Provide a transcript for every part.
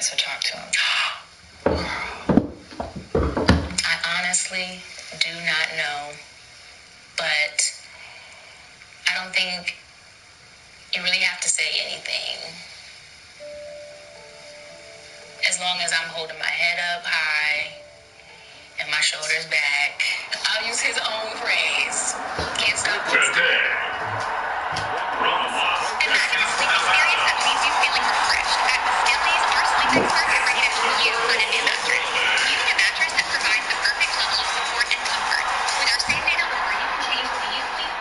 so talk to him. I honestly do not know, but I don't think you really have to say anything. As long as I'm holding my head up high and my shoulders back, I'll use his own phrase. Can't stop, won't stop. And back in the sleep experience that leaves you feeling refreshed. At Skilly's, our sleep experts are ready to help you find a new mattress. You need a mattress that provides the perfect level of support and comfort. With our same-day delivery, you can change the way you sleep.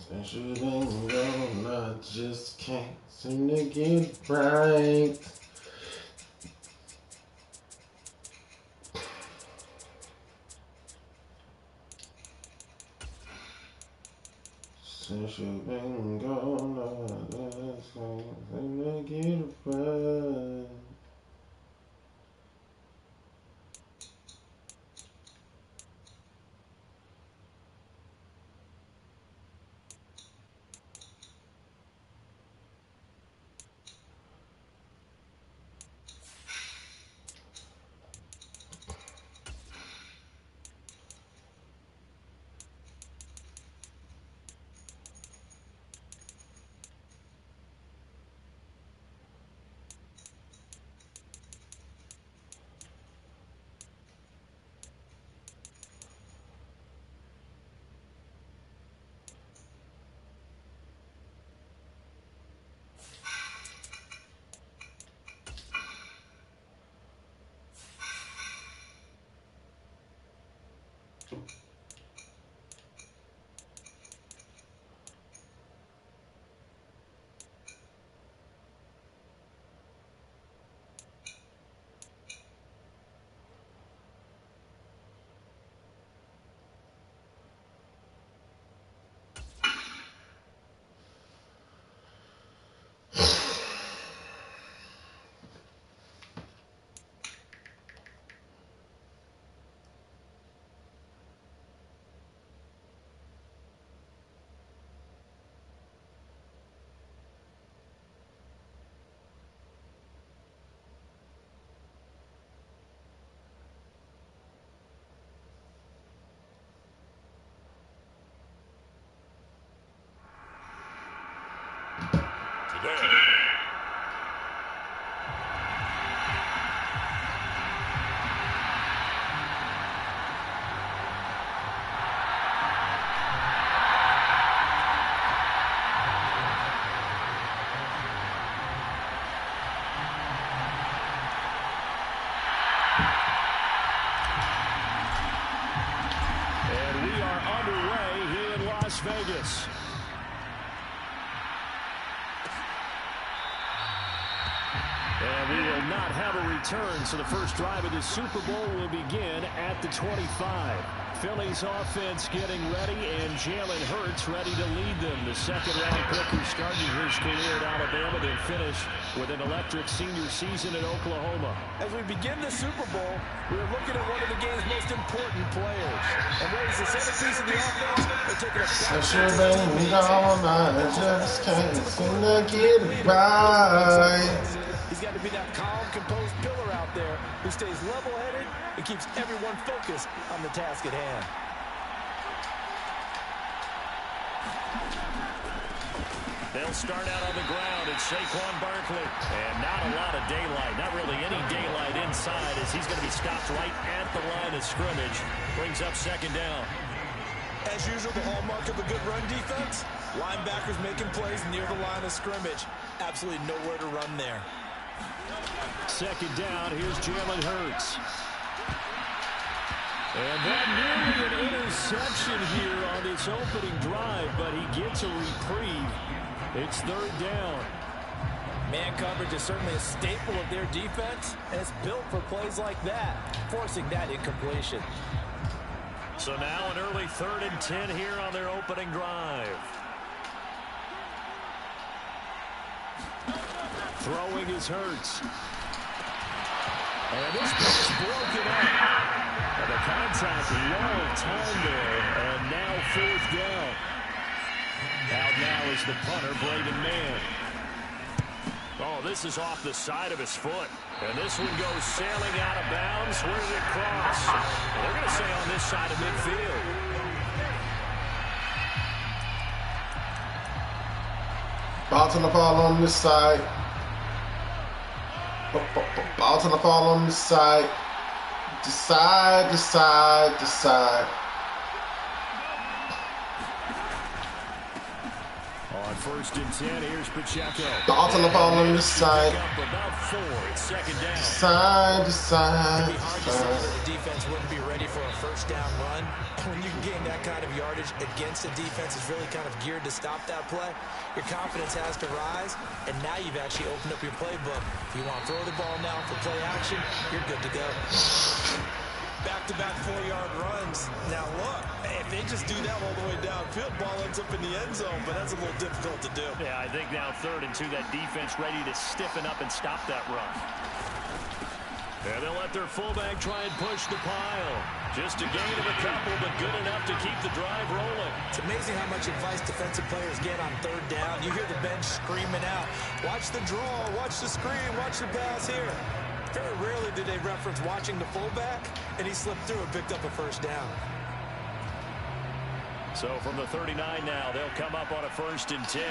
Since you been gone, I just can't seem to get right. Since you been gone, I just can't seem to get right. Vegas. And we will not have a return, so the first drive of the Super Bowl will begin at the 25. Philly's offense getting ready, and Jalen Hurts ready to lead them. The second-round pick who started his career at Alabama then finished with an electric senior season in Oklahoma. As we begin the Super Bowl, we are looking at one of the game's most important players. And whether it's the centerpiece of the offense or taking a shot. Since you been gone, I just can't seem to get right. He's got to be that calm, composed pillar out there who stays level-headed and keeps everyone focused on the task at hand. They'll start out on the ground. It's Saquon Barkley. And not a lot of daylight. Not really any daylight inside as he's going to be stopped right at the line of scrimmage. Brings up second down. As usual, the hallmark of a good run defense, linebackers making plays near the line of scrimmage. Absolutely nowhere to run there. Second down, here's Jalen Hurts. And that nearly an interception here on this opening drive, but he gets a reprieve. It's third down. Man coverage is certainly a staple of their defense, and it's built for plays like that, forcing that incompletion. So now an early 3rd and 10 here on their opening drive. Throwing is Hurts. And this is broken up. And the contact well timed there. And now 4th down. Out now is the punter, Braden Mann. Oh, this is off the side of his foot. And this one goes sailing out of bounds. Where did it cross? They're going to say on this side of midfield. Bounce on the ball on this side. Bounce on the ball on this side. Decide. On 1st and 10, here's Pacheco. Bounce on the ball on this side. About 4. It's 2nd down. Decide. It'd be hard to say that the defense wouldn't be ready for a 1st down run. When you gain that kind of yardage against a defense is really kind of geared to stop that play, your confidence has to rise, and now you've actually opened up your playbook. If you want to throw the ball now for play action, you're good to go. Back-to-back 4-yard runs. Now look, if they just do that all the way downfield, ball ends up in the end zone, but that's a little difficult to do. Yeah, I think now 3rd and 2, that defense ready to stiffen up and stop that run. And they'll let their fullback try and push the pile. Just a gain of a couple, but good enough to keep the drive rolling. It's amazing how much advice defensive players get on 3rd down. You hear the bench screaming out, watch the draw, watch the screen, watch the pass here. Very rarely do they reference watching the fullback, and he slipped through and picked up a 1st down. So from the 39 now, they'll come up on a 1st and 10.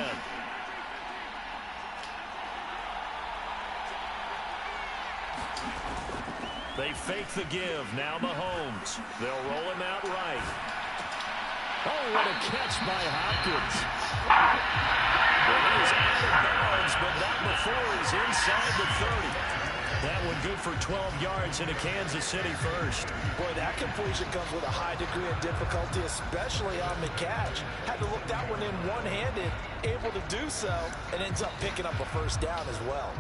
They fake the give. Now Mahomes. They'll roll him out right. Oh, what a catch by Hopkins. Well, he's out of bounds, but not before he's inside the 30. That one good for 12 yards into Kansas City 1st. Boy, that completion comes with a high degree of difficulty, especially on the catch. Had to look that one in one-handed, able to do so, and ends up picking up a 1st down as well.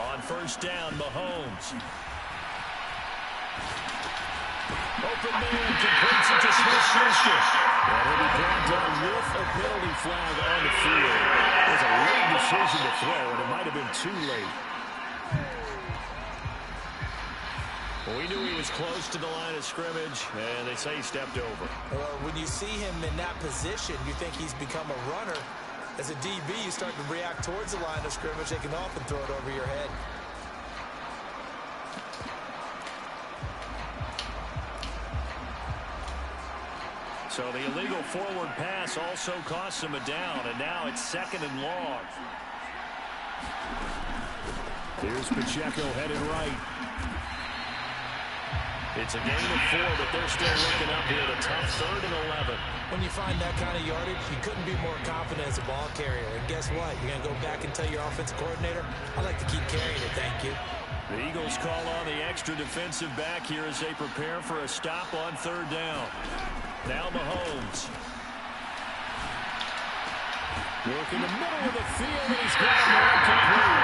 On 1st down, Mahomes. Open man completes it to Smith-Schuster. And he'll be brought down with a penalty flag on the field. It was a late decision to throw, and it might have been too late. Well, we knew he was close to the line of scrimmage, and they say he stepped over. Well, when you see him in that position, you think he's become a runner. As a DB, you start to react towards the line of scrimmage. They can often throw it over your head. So the illegal forward pass also costs him a down, and now it's 2nd and long. Here's Pacheco headed right. It's a gain of 4, but they're still looking up here at a tough 3rd and 11. When you find that kind of yardage, you couldn't be more confident as a ball carrier. And guess what? You're going to go back and tell your offensive coordinator, I'd like to keep carrying it, thank you. The Eagles call on the extra defensive back here as they prepare for a stop on 3rd down. Now Mahomes. Work in the middle of the field, and he's got a man complete.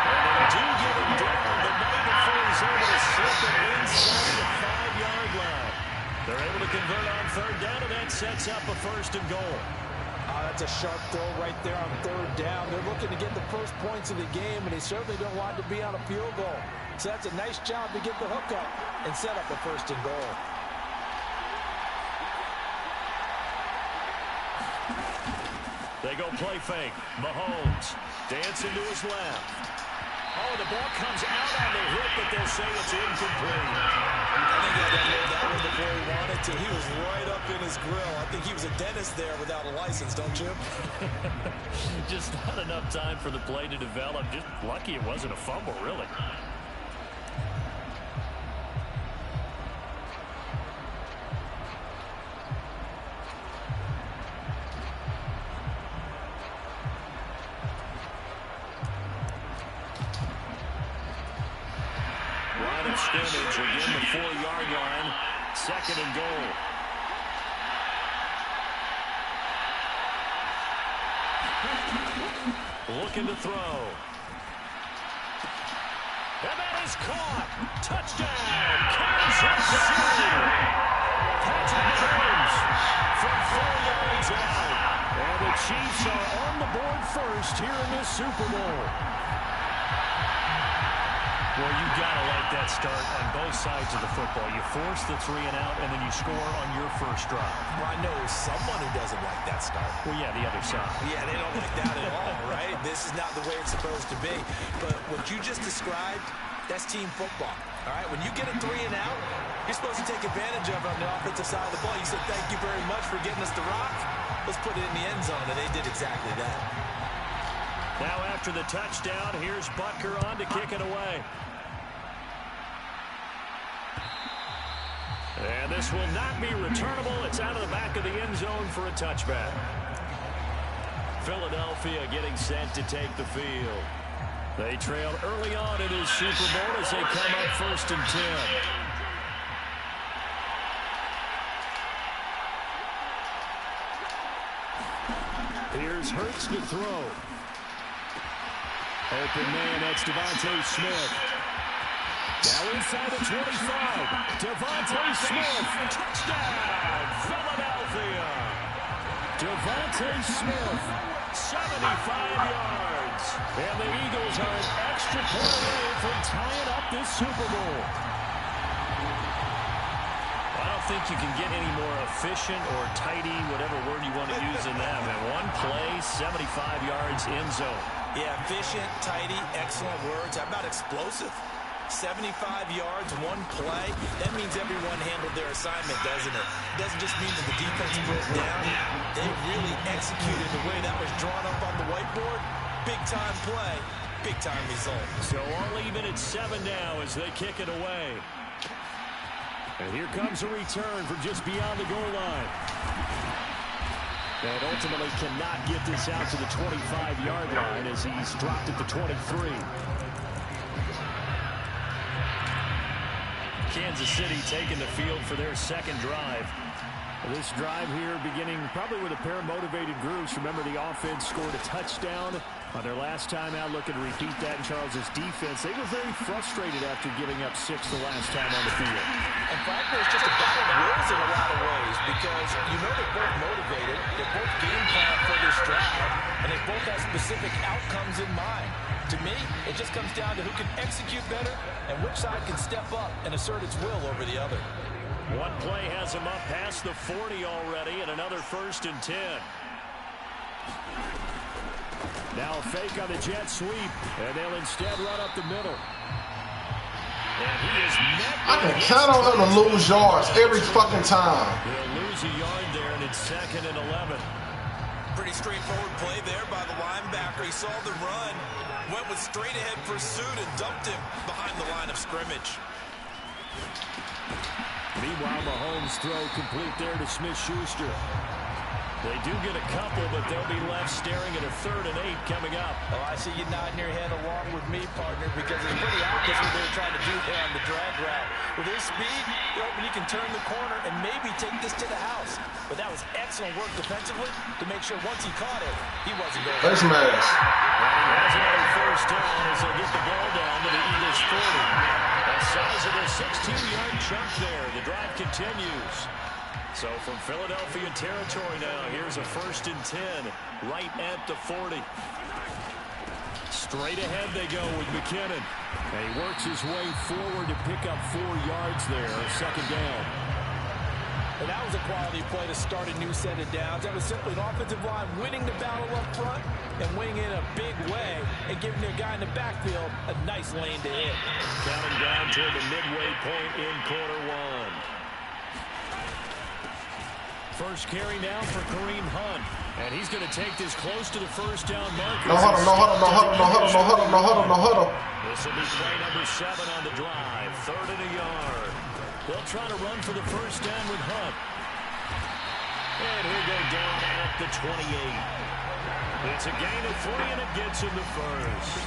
And they do get him down, but not before he's able to slip it inside the 5-yard line. They're able to convert on 3rd down, and that sets up a 1st and goal. That's a sharp throw right there on 3rd down. They're looking to get the first points of the game, and they certainly don't want to be on a field goal. So that's a nice job to get the hook up and set up a 1st and goal. They go play fake. Mahomes dancing to his left. Oh, the ball comes out on the hit, but they'll say it's incomplete. I think he had that one before he wanted to. He was right up in his grill. I think he was a dentist there without a license, don't you? Just not enough time for the play to develop. Just lucky it wasn't a fumble, really. scrimmage. Again, the 4-yard line. 2nd and goal. Looking to throw. And that is caught. Touchdown. Kansas City. Patrick Mahomes from 4 yards out. And the Chiefs are on the board first here in this Super Bowl. Well, you've got to like that start on both sides of the football. You force the 3 and out, and then you score on your first drive. Well, I know someone who doesn't like that start. Well, yeah, the other side. Yeah, they don't like that at all, right? This is not the way it's supposed to be. But what you just described, that's team football. All right, when you get a 3 and out, you're supposed to take advantage of it on the offensive side of the ball. You said, thank you very much for getting us the rock. Let's put it in the end zone, and they did exactly that. Now after the touchdown, here's Butker on to kick it away. And this will not be returnable. It's out of the back of the end zone for a touchback. Philadelphia getting set to take the field. They trailed early on in his Super Bowl as they come up 1st and 10. Here's Hurts to throw. Open man, that's Devontae Smith. Now inside the 25. Devontae Smith. Touchdown, Philadelphia. Devontae Smith, 75 yards. And the Eagles are an extra point away from tying up this Super Bowl. I don't think you can get any more efficient or tidy, whatever word you want to use in that. And one play, 75 yards in zone. Yeah, efficient, tidy, excellent words. How about explosive? 75 yards, one play. That means everyone handled their assignment, doesn't it? It doesn't just mean that the defense broke down. They really executed the way that was drawn up on the whiteboard. Big-time play, big-time result. So all even at 7 now as they kick it away. And here comes a return from just beyond the goal line. And ultimately cannot get this out to the 25-yard line as he's dropped at the 23. Kansas City taking the field for their 2nd drive. This drive here beginning probably with a pair of motivated groups. Remember, the offense scored a touchdown on their last time out. Looking to repeat that in Charles' defense. They were very frustrated after giving up 6 the last time on the field. And frankly, it's just a battle of wills in a lot of ways because you know they're both motivated. They're both game plan for this drive, and they both have specific outcomes in mind. To me, it just comes down to who can execute better and which side can step up and assert its will over the other. One play has him up past the 40 already, and another 1st and 10. Now a fake on the jet sweep, and they'll instead run up the middle. And he is met. I can count on them to lose yards every fucking time. They'll lose a yard there, and it's 2nd and 11. Pretty straightforward play there by the linebacker. He saw the run, went with straight-ahead pursuit, and dumped him behind the line of scrimmage. Meanwhile, Mahomes' throw complete there to Smith-Schuster. They do get a couple, but they'll be left staring at a 3rd and 8 coming up. Oh, I see you nodding your head along with me, partner, because it's pretty obvious what they're trying to do there on the drag route. With his speed, they're hoping he can turn the corner and maybe take this to the house. But that was excellent work defensively to make sure once he caught it, he wasn't going. Face mask. And he has another 1st down as they get the ball down to the Eagles' 40. A sizable 16-yard chunk there. The drive continues. So from Philadelphia territory now, here's a 1st and 10 right at the 40. Straight ahead they go with McKinnon. And he works his way forward to pick up 4 yards there, 2nd down. And that was a quality play to start a new set of downs. That was simply an offensive line winning the battle up front and winning in a big way and giving their guy in the backfield a nice lane to hit. Counting down toward the midway point in quarter 1. First carry now for Kareem Hunt. And he's going to take this close to the 1st down marker. No huddle, no huddle, no huddle, no huddle, no huddle, no huddle, no huddle. This will be play number 7 on the drive. 3rd and a yard. They'll try to run for the 1st down with Hunt. And he'll go down at the 28. It's a gain of 3, and it gets him the 1st.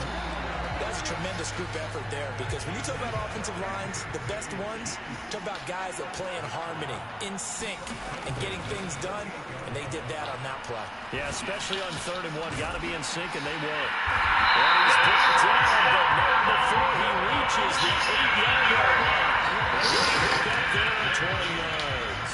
That's a tremendous group effort there, because when you talk about offensive lines, the best ones, talk about guys that play in harmony, in sync, and getting things done, and they did that on that play. Yeah, especially on 3rd and 1. Got to be in sync, and they were. And he's brought down, but not before he reaches the 8-yard line. Back there at 20 yards.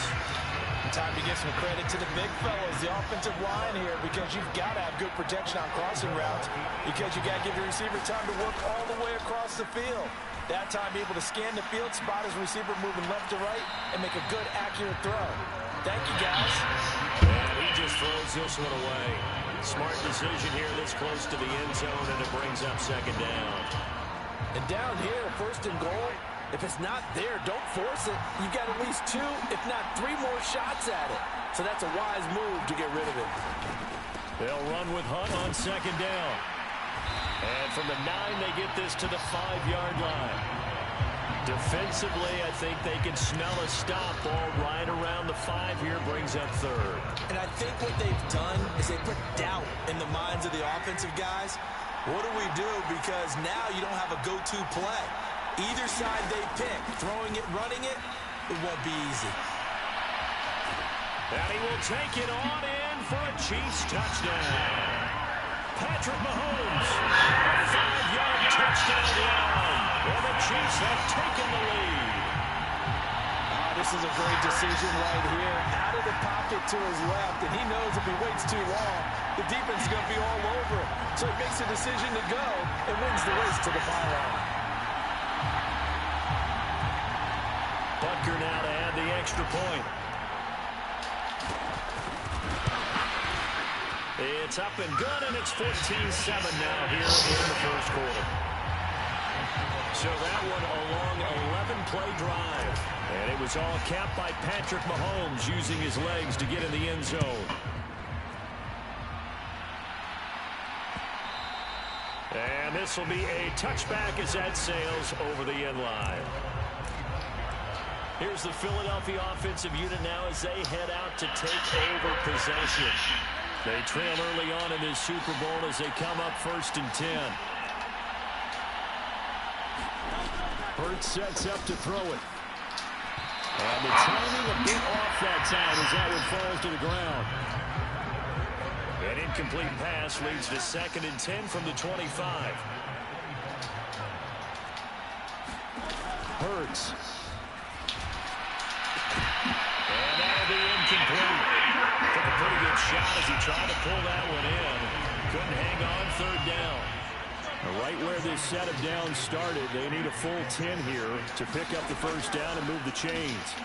Time to give some credit to the big fellas, the offensive line here, because you've got to have good protection on crossing routes, because you got to give your receiver time to work all the way across the field. That time able to scan the field, spot his receiver moving left to right, and make a good, accurate throw. Thank you, guys. And he just throws this one away. Smart decision here this close to the end zone, and it brings up 2nd down. And down here, 1st and goal, if it's not there, don't force it. You've got at least 2, if not 3 more shots at it. So that's a wise move to get rid of it. They'll run with Hunt on 2nd down. And from the 9, they get this to the 5-yard line. Defensively, I think they can smell a stop. Ball right around the 5 here, brings up 3rd. And I think what they've done is they put doubt in the minds of the offensive guys. What do we do? Because now you don't have a go-to play. Either side they pick, throwing it, running it, it won't be easy. And he will take it on in for a Chiefs touchdown. Patrick Mahomes, a 5-yard touchdown run, and the Chiefs have taken the lead. This is a great decision right here. Out of the pocket to his left, and he knows if he waits too long, the defense is going to be all over him. So he makes a decision to go and wins the race to the byline. Butker now to add the extra point. It's up and good, and it's 14-7 now here in the 1st quarter. So that one a long 11-play drive. And it was all capped by Patrick Mahomes using his legs to get in the end zone. And this will be a touchback as that sails over the end line. Here's the Philadelphia offensive unit now as they head out to take over possession. They trail early on in this Super Bowl as they come up 1st and 10. Hurts sets up to throw it. And the timing a bit off that time as that one falls to the ground. An incomplete pass leads to 2nd and 10 from the 25. Hurts. And that'll be incomplete. Took a pretty good shot as he tried to pull that one in. Couldn't hang on 3rd down. Right where this set of downs started, they need a full 10 here to pick up the 1st down and move the chains.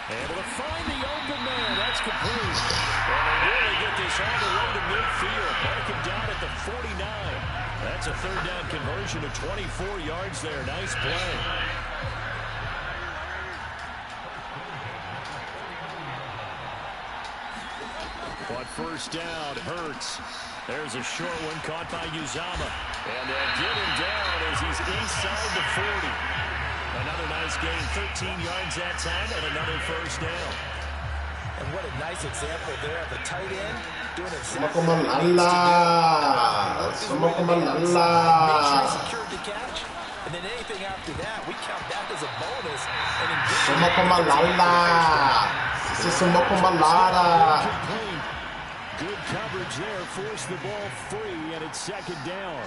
Able to find the open man. That's complete. And they really get this all the way to midfield. Mark him down at the 49. That's a 3rd down conversion of 24 yards there. Nice play. But 1st down, Hurts. There's a short one caught by Uzama. And they'll get him down as he's inside the 40. Another nice gain, 13 yards that time, and another 1st down. And what a nice example there of the tight end doing exactly Make sure he secured the catch. And then anything after that, we count that as a bonus. Good coverage there, forced the ball free, and it's 2nd down.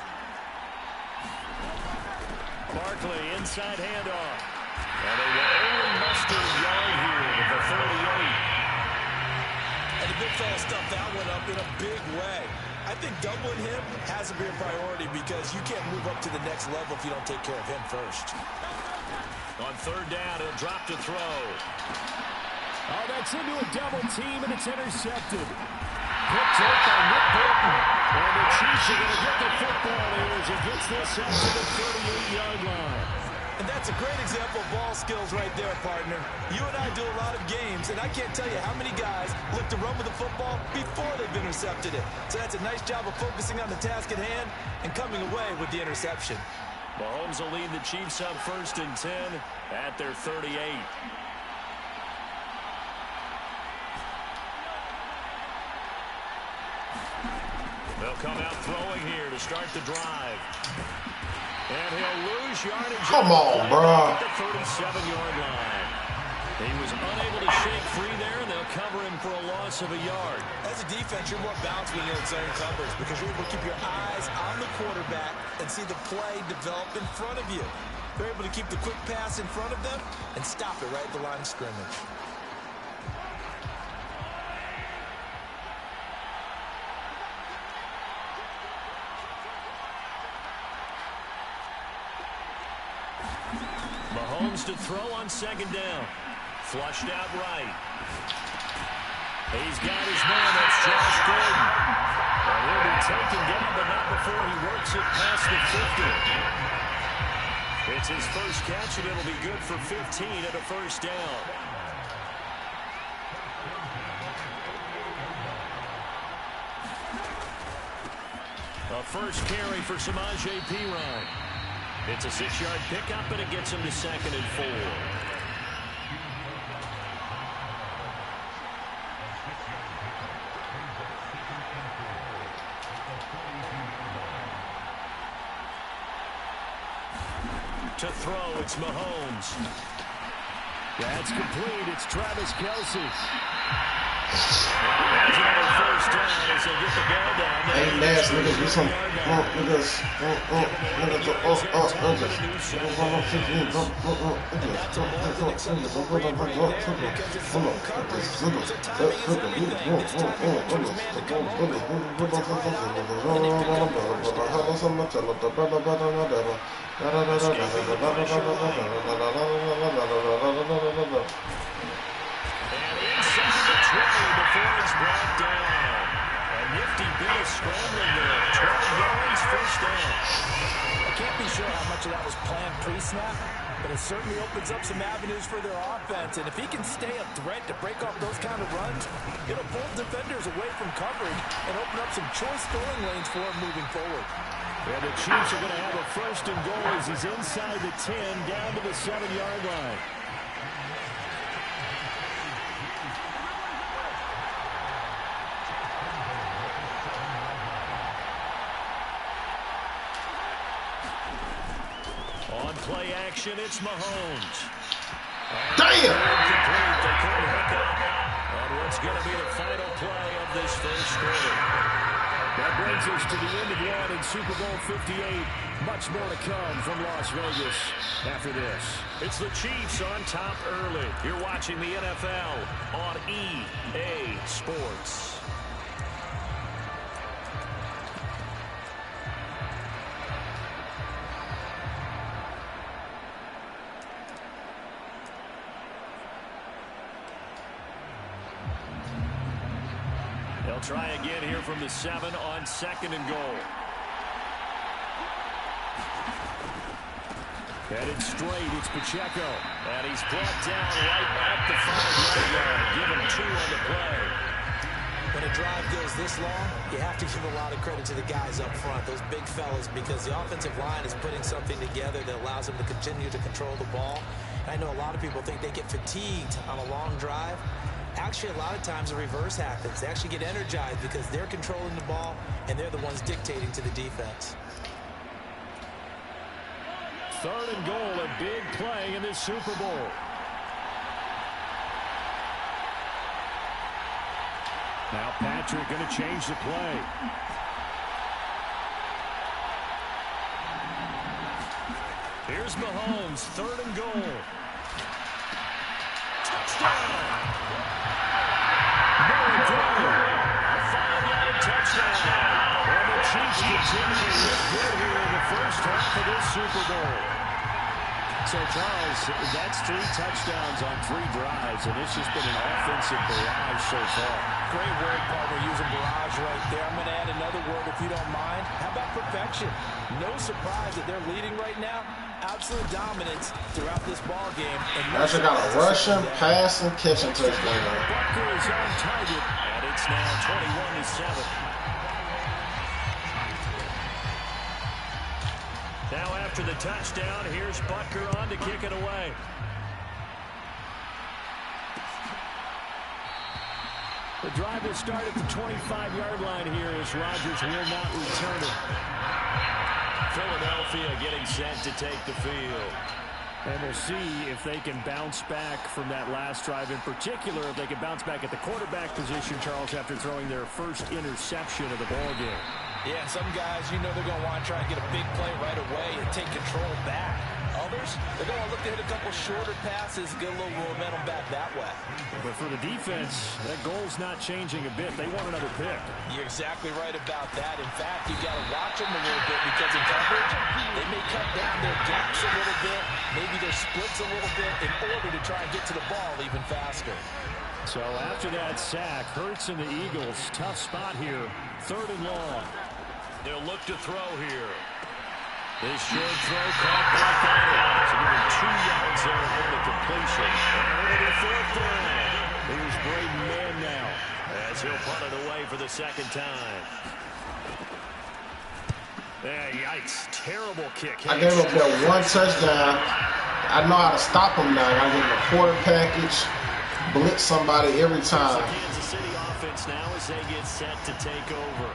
Barkley, inside handoff. And they will only muster a yard here with the 38. And the big fella stuffed that one up in a big way. I think doubling him has to be a priority because you can't move up to the next level if you don't take care of him first. On 3rd down, he'll drop to throw. Oh, that's into a double team, and it's intercepted. Picked up by Nick Bolton. And the Chiefs are going to get the football here as he gets this up to the 38-yard line. And that's a great example of ball skills right there, partner. You and I do a lot of games, and I can't tell you how many guys look to run with the football before they've intercepted it. So that's a nice job of focusing on the task at hand and coming away with the interception. Mahomes will lead the Chiefs up 1st and 10 at their 38. They'll come out throwing here to start the drive. And he'll lose yardage. Come on, bro. At the 37-yard line. He was unable to shake free there, and they'll cover him for a loss of a yard. As a defense, you're more balanced when you're in zone coverage because you're able to keep your eyes on the quarterback and see the play develop in front of you. They're able to keep the quick pass in front of them and stop it right at the line of scrimmage. Mahomes to throw on second down. Flushed out right. He's got his man. That's Josh Gordon. And he'll be taken down, but not before he works it past the 50. It's his first catch, and it'll be good for 15 at a first down. A first carry for Samaje Perine. It's a 6-yard pickup, and it gets him to 2nd and 4. To throw, it's Mahomes. That's complete. It's Travis Kelce. There's another first down as they get the ball down. Hey, last niggas, do some niggas. Before it's brought down. A nifty bit of scrambling there. 12 yards, first down. I can't be sure how much of that was planned pre-snap, but it certainly opens up some avenues for their offense. And if he can stay a threat to break off those kind of runs, it'll pull defenders away from coverage and open up some choice throwing lanes for him moving forward. And the Chiefs are going to have a first and goal as he's inside the 10, down to the 7-yard line. Play action, it's Mahomes. Damn! They couldn't hook up on what's going to be the final play of this first quarter. That brings us to the end of one in Super Bowl 58. Much more to come from Las Vegas after this. It's the Chiefs on top early. You're watching the NFL on EA Sports. They'll try again here from the 7 on 2nd and goal. Headed straight, it's Pacheco. And he's brought down right at the 5-yard line. Give him 2 on the play. When a drive goes this long, you have to give a lot of credit to the guys up front, those big fellas, because the offensive line is putting something together that allows them to continue to control the ball. And I know a lot of people think they get fatigued on a long drive. Actually, a lot of times the reverse happens. They actually get energized because they're controlling the ball and they're the ones dictating to the defense. 3rd and goal, a big play in this Super Bowl. Now Patrick going to change the play. Here's Mahomes, 3rd and goal. Touchdown! Touchdown. And the Chiefs continue to look good here in the first half of this Super Bowl. So, Charles, that's 3 touchdowns on 3 drives, and it's just been an offensive barrage so far. Great word, partner, using barrage right there. I'm going to add another word if you don't mind. How about perfection? No surprise that they're leading right now. Absolute dominance throughout this ball game. Actually got a rushing, passing, catching touchdown. Butker is on target, and it's now 21-7. Now after the touchdown, here's Butker on to kick it away. The drive will start at the 25-yard line here as Rodgers will not return it. Philadelphia getting set to take the field. And we'll see if they can bounce back from that last drive. In particular, if they can bounce back at the quarterback position, Charles, after throwing their first interception of the ballgame. Yeah, some guys, you know they're going to want to try and get a big play right away and take control back. Others, they're going to look to hit a couple shorter passes, get a little momentum back that way. But for the defense, that goal's not changing a bit. They want another pick. You're exactly right about that. In fact, you've got to watch them a little bit because in coverage, they may cut down their gaps a little bit, maybe their splits a little bit in order to try and get to the ball even faster. So after that sack, Hurts and the Eagles, tough spot here, 3rd and long. They'll look to throw here. This short throw caught by Carter. So giving 2 yards there on the completion. And it'll be 4th down. Here's Braden Mann now as he'll punt it away for the 2nd time. Yikes. Terrible kick. I gave up that 1 touchdown. I know how to stop him now. I give him a quarter package, blitz somebody every time. The Kansas City offense now as they get set to take over.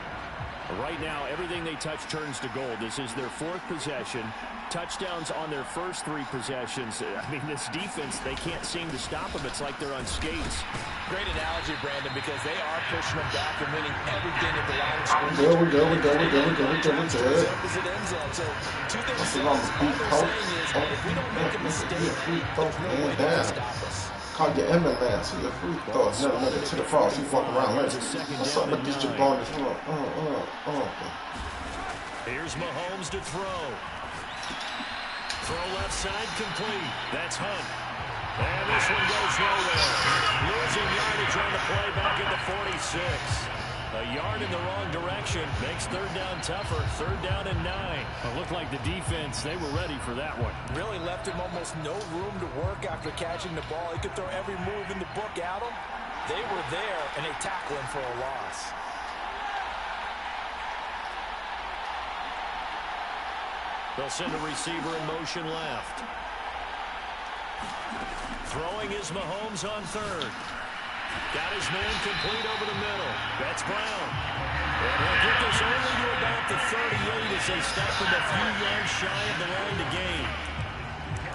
Right now, everything they touch turns to gold. This is their 4th possession. Touchdowns on their first 3 possessions. I mean, this defense, they can't seem to stop them. It's like they're on skates. Great analogy, Brandon, because they are pushing them back and winning everything at the line of scrimmage. There we go. Opposite end zone. So 2 things all they're saying is, if we don't make a mistake, there's no way they can stop us. Call your ambulance to your free throw. Never make it to the cross. You walk around like, what's up with this jabroni? Here's Mahomes to throw. Throw left side complete. That's Hunt. And this one goes nowhere. Losing yardage on the play back at the 46. A yard in the wrong direction makes 3rd down tougher. 3rd down and 9. It looked like the defense, they were ready for that one. Really left him almost no room to work after catching the ball. He could throw every move in the book at him. They were there, and they tackled him for a loss. They'll send a receiver in motion left. Throwing is Mahomes on 3rd. Got his man complete over the middle. That's Brown. And he'll get this only to about the 38 as they step in a few yards shy of the line to gain.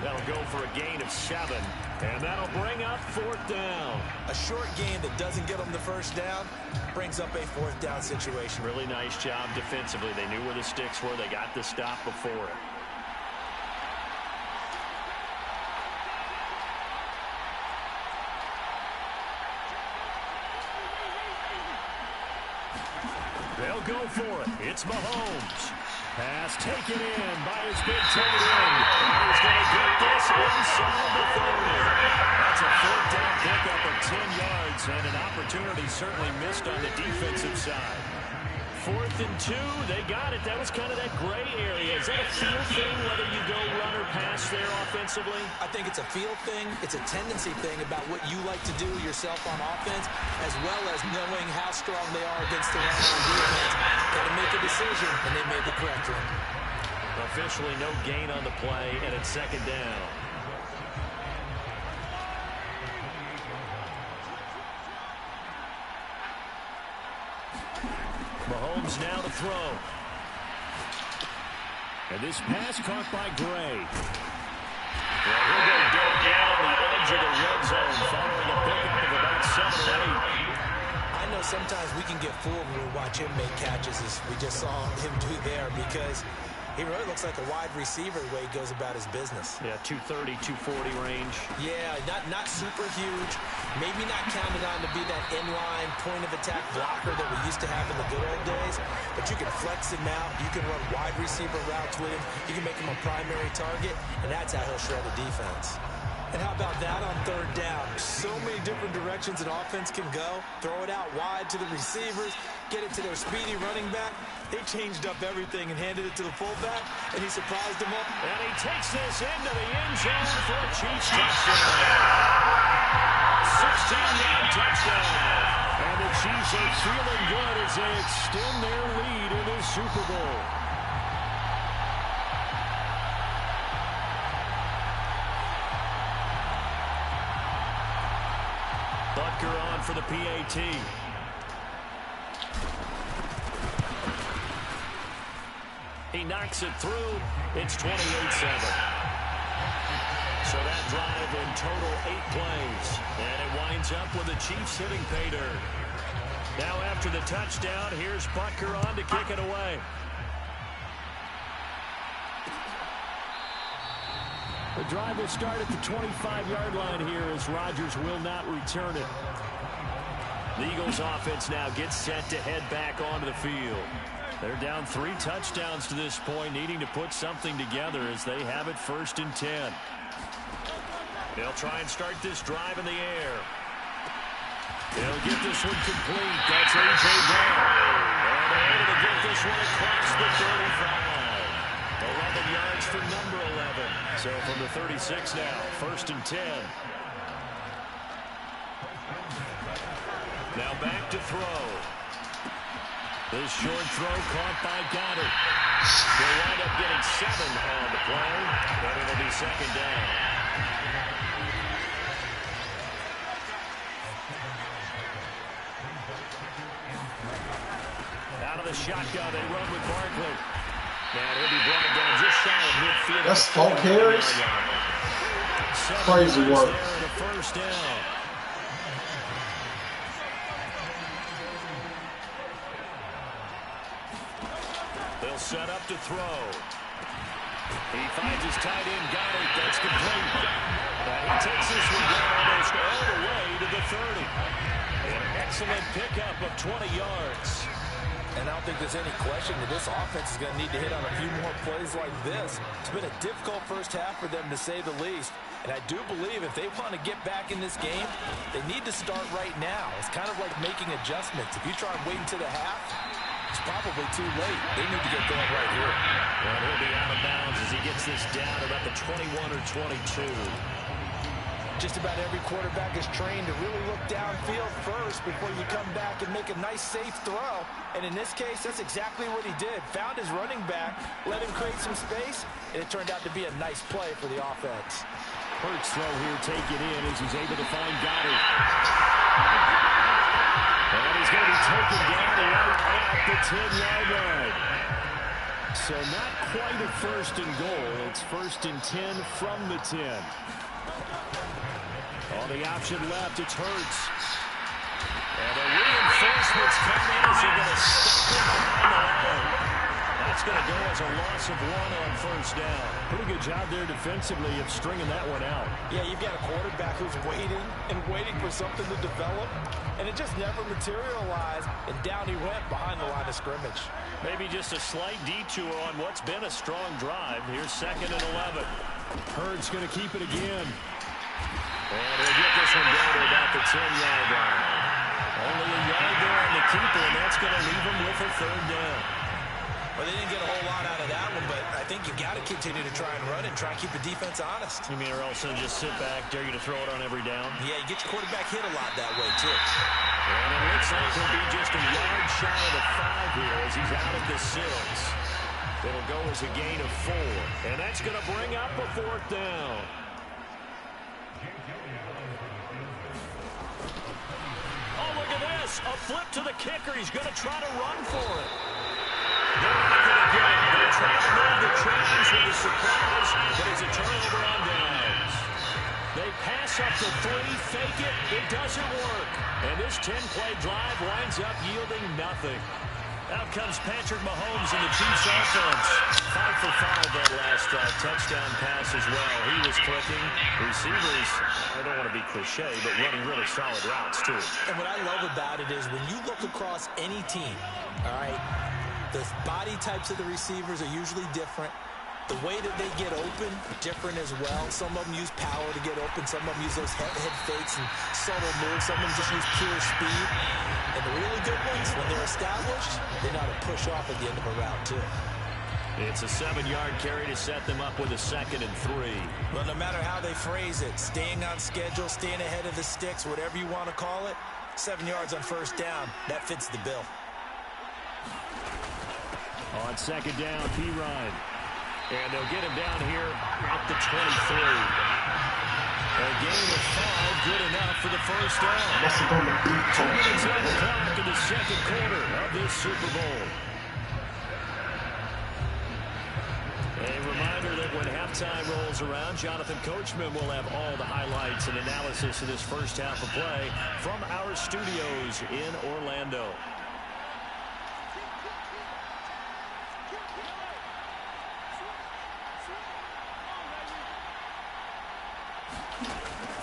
That'll go for a gain of 7. And that'll bring up 4th down. A short gain that doesn't get them the 1st down brings up a 4th down situation. Really nice job defensively. They knew where the sticks were. They got the stop before it. They'll go for it. It's Mahomes. Pass taken in by his big tight end. And he's going to get this inside the 30. That's a 4th down pickup of 10 yards and an opportunity certainly missed on the defensive side. 4th and 2. They got it. That was kind of that gray area. Is that a feel thing, whether you go run or pass there offensively? I think it's a feel thing. It's a tendency thing about what you like to do yourself on offense, as well as knowing how strong they are against the run on defense. Got to make a decision, and they made the correct one. Officially no gain on the play, and it's 2nd down. Mahomes now to throw. And this pass caught by Gray. Well, he'll go down the edge of the red zone following a pickup of about 7 or 8. I know sometimes we can get fooled when we watch him make catches, as we just saw him do there, because he really looks like a wide receiver the way he goes about his business. Yeah, 230, 240 range. Yeah, not super huge. Maybe not counted on to be that inline point-of-attack blocker that we used to have in the good old days. But you can flex him out. You can run wide receiver routes with him. You can make him a primary target, and that's how he'll shred the defense. And how about that on 3rd down? So many different directions an offense can go. Throw it out wide to the receivers, get it to their speedy running back. They changed up everything and handed it to the fullback, and he surprised them up. And he takes this into the end zone for a Chiefs touchdown. 16-yard touchdown. And the Chiefs are feeling good as they extend their lead in the Super Bowl. Butker on for the PAT. He knocks it through. It's 28-7. So that drive in total 8 plays. And it winds up with the Chiefs hitting pay dirt. Now after the touchdown, here's Butker on to kick it away. The drive will start at the 25-yard line here as Rodgers will not return it. The Eagles offense now gets set to head back onto the field. They're down 3 touchdowns to this point, needing to put something together as they have it 1st and 10. They'll try and start this drive in the air. They'll get this one complete. That's A.J. Brown. And they're able to get this one across the 35. 11 yards for number 11. So from the 36 now, 1st and 10. Now back to throw. This short throw caught by Goddard. They'll wind up getting 7 on the play, but it'll be 2nd down. Out of the shotgun, they run with Barkley. And he'll be brought down just shy of midfield. That's 4 carries. Crazy work. There and a 1st down. They'll set up to throw. He finds his tight end, Goddard. That's complete. He takes this one down almost all the way to the 30. An excellent pickup of 20 yards. And I don't think there's any question that this offense is going to need to hit on a few more plays like this. It's been a difficult first half for them, to say the least. And I do believe if they want to get back in this game, they need to start right now. It's kind of like making adjustments. If you try and wait until the half, it's probably too late. They need to get going right here. Well, he'll be out of bounds as he gets this down about the 21 or 22. Just about every quarterback is trained to really look downfield first before you come back and make a nice, safe throw. And in this case, that's exactly what he did. Found his running back, let him create some space, and it turned out to be a nice play for the offense. Hurts throw here, take it in as he's able to find Goddard. And he's going to be taken down right at the 10-yard line. So not quite a 1st and goal. It's 1st and 10 from the 10. On the option left, it's Hurts. And the reinforcements come in as they're going to stop him behind the line. That's going to go as a loss of 1 on 1st down. Pretty good job there defensively of stringing that one out. Yeah, you've got a quarterback who's waiting and waiting for something to develop, and it just never materialized, and down he went behind the line of scrimmage. Maybe just a slight detour on what's been a strong drive. Here's 2nd and 11. Hurts going to keep it again. And he'll get this one down to about the 10-yard line. Only a yard there on the keeper, and that's going to leave him with a 3rd down. Well, they didn't get a whole lot out of that one, but I think you've got to continue to try and run and try and keep the defense honest. You mean or also just sit back, dare you to throw it on every down? Yeah, you get your quarterback hit a lot that way, too. And it looks like he'll be just a yard shy of the 5 here as he's out of the 6. It'll go as a gain of 4. And that's going to bring up a 4th down. Oh, look at this. A flip to the kicker. He's going to try to run for it. They're not going to get it. They're trying to move the chains with the surprise, but it's a turnover on downs. They pass up the 3, fake it. It doesn't work. And this 10-play drive winds up yielding nothing. Out comes Patrick Mahomes in the Chiefs offense. 5 for 5 that last touchdown pass as well. He was clicking. Receivers, I don't want to be cliche, but running really solid routes too. And what I love about it is when you look across any team, all right, the body types of the receivers are usually different. The way that they get open, different as well. Some of them use power to get open. Some of them use those head fakes and subtle moves. Some of them just use pure speed. And the really good ones, when they're established, they know how to push off at the end of a route, too. It's a 7-yard carry to set them up with a 2nd and 3. Well, no matter how they phrase it, staying on schedule, staying ahead of the sticks, whatever you want to call it, 7 yards on 1st down, that fits the bill. On 2nd down, P. Ryan. And they'll get him down here at the 23. A gain of 5, good enough for the 1st down. 2 minutes on the clock in the 2nd quarter of this Super Bowl. A reminder that when halftime rolls around, Jonathan Coachman will have all the highlights and analysis of this first half of play from our studios in Orlando.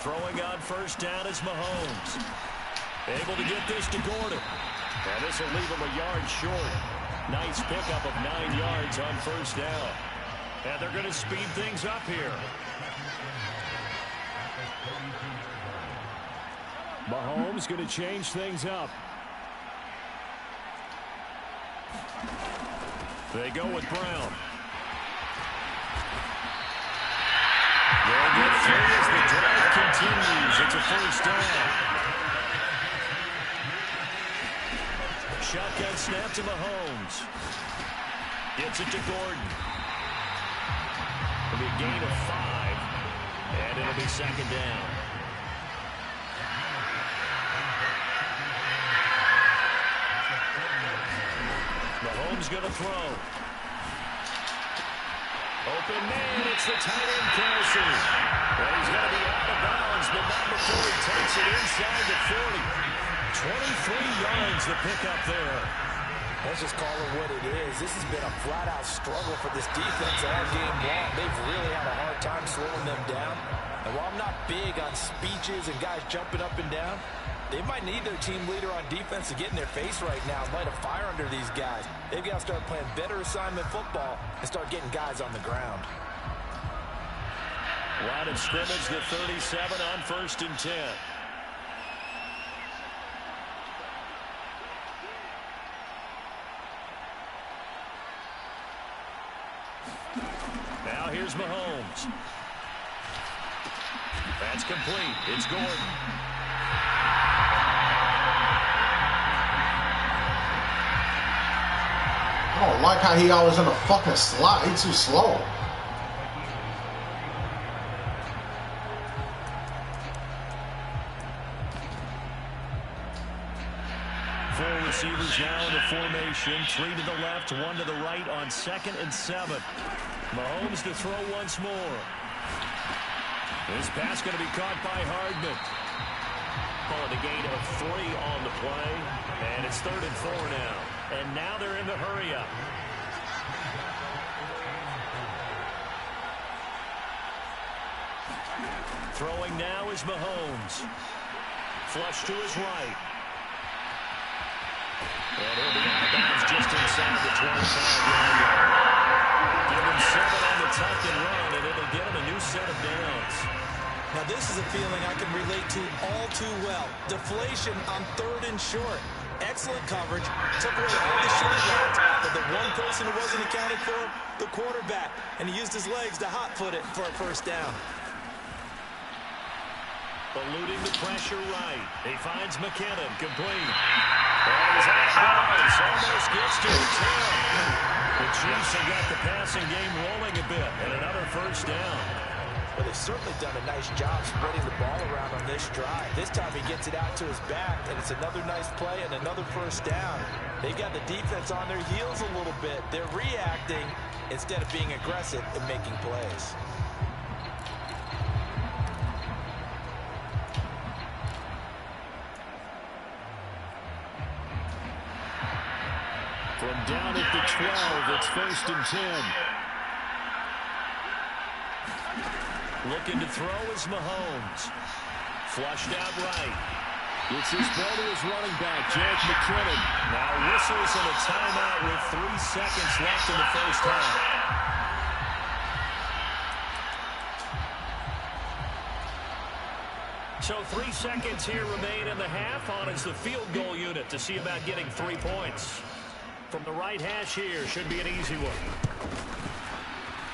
Throwing on first down is Mahomes. Able to get this to Gordon. And this will leave him a yard short. Nice pickup of 9 yards on first down. And they're going to speed things up here. Mahomes going to change things up. They go with Brown. They'll get through as the drive continues. It's a first down. Shotgun snap to Mahomes. Gets it to Gordon. It'll be a gain of 5. And it'll be second down. Mahomes going to throw. Open man, it's the tight end Kelsey. And he's going to be out of bounds, but not before he takes it inside the 40. 23 yards the pickup there. Let's just call it what it is. This has been a flat-out struggle for this defense all game long. They've really had a hard time slowing them down. And while I'm not big on speeches and guys jumping up and down, they might need their team leader on defense to get in their face right now and light a fire under these guys. They've got to start playing better assignment football and start getting guys on the ground. Line of scrimmage, the 37 on 1st and 10. Now here's Mahomes. That's complete. It's Gordon. I don't like how he always in a fucking slot. He's too slow. Four receivers now in the formation. 3 to the left, 1 to the right on 2nd and 7. Mahomes to throw once more. This pass going to be caught by Hardman. Calling a gain of 3 on the play. And it's 3rd and 4 now. And now they're in the hurry up. Throwing now is Mahomes. Flush to his right. And he'll be out of bounds just inside the 25-yard line. Give him 7 on the tuck and run, and it'll get him a new set of downs. Now this is a feeling I can relate to all too well. Deflation on 3rd and short. Excellent coverage. Took away all the short routes, but the one person who wasn't accounted for, the quarterback. And he used his legs to hot-foot it for a first down. Eluding the pressure right. He finds McKinnon, complete. And he's out of bounds. Almost gets to the 10. The Chiefs have got the passing game rolling a bit, and another first down. Well, they've certainly done a nice job spreading the ball around on this drive. This time he gets it out to his back, and it's another nice play and another first down. They've got the defense on their heels a little bit. They're reacting instead of being aggressive and making plays. From down at the 12, it's 1st and 10. Looking to throw is Mahomes. Flushed out right. It's his ball to his running back, Jake McKinnon. Now whistles and a timeout with 3 seconds left in the first half. So 3 seconds here remain in the half. On is the field goal unit to see about getting 3 points. From the right hash here, should be an easy one.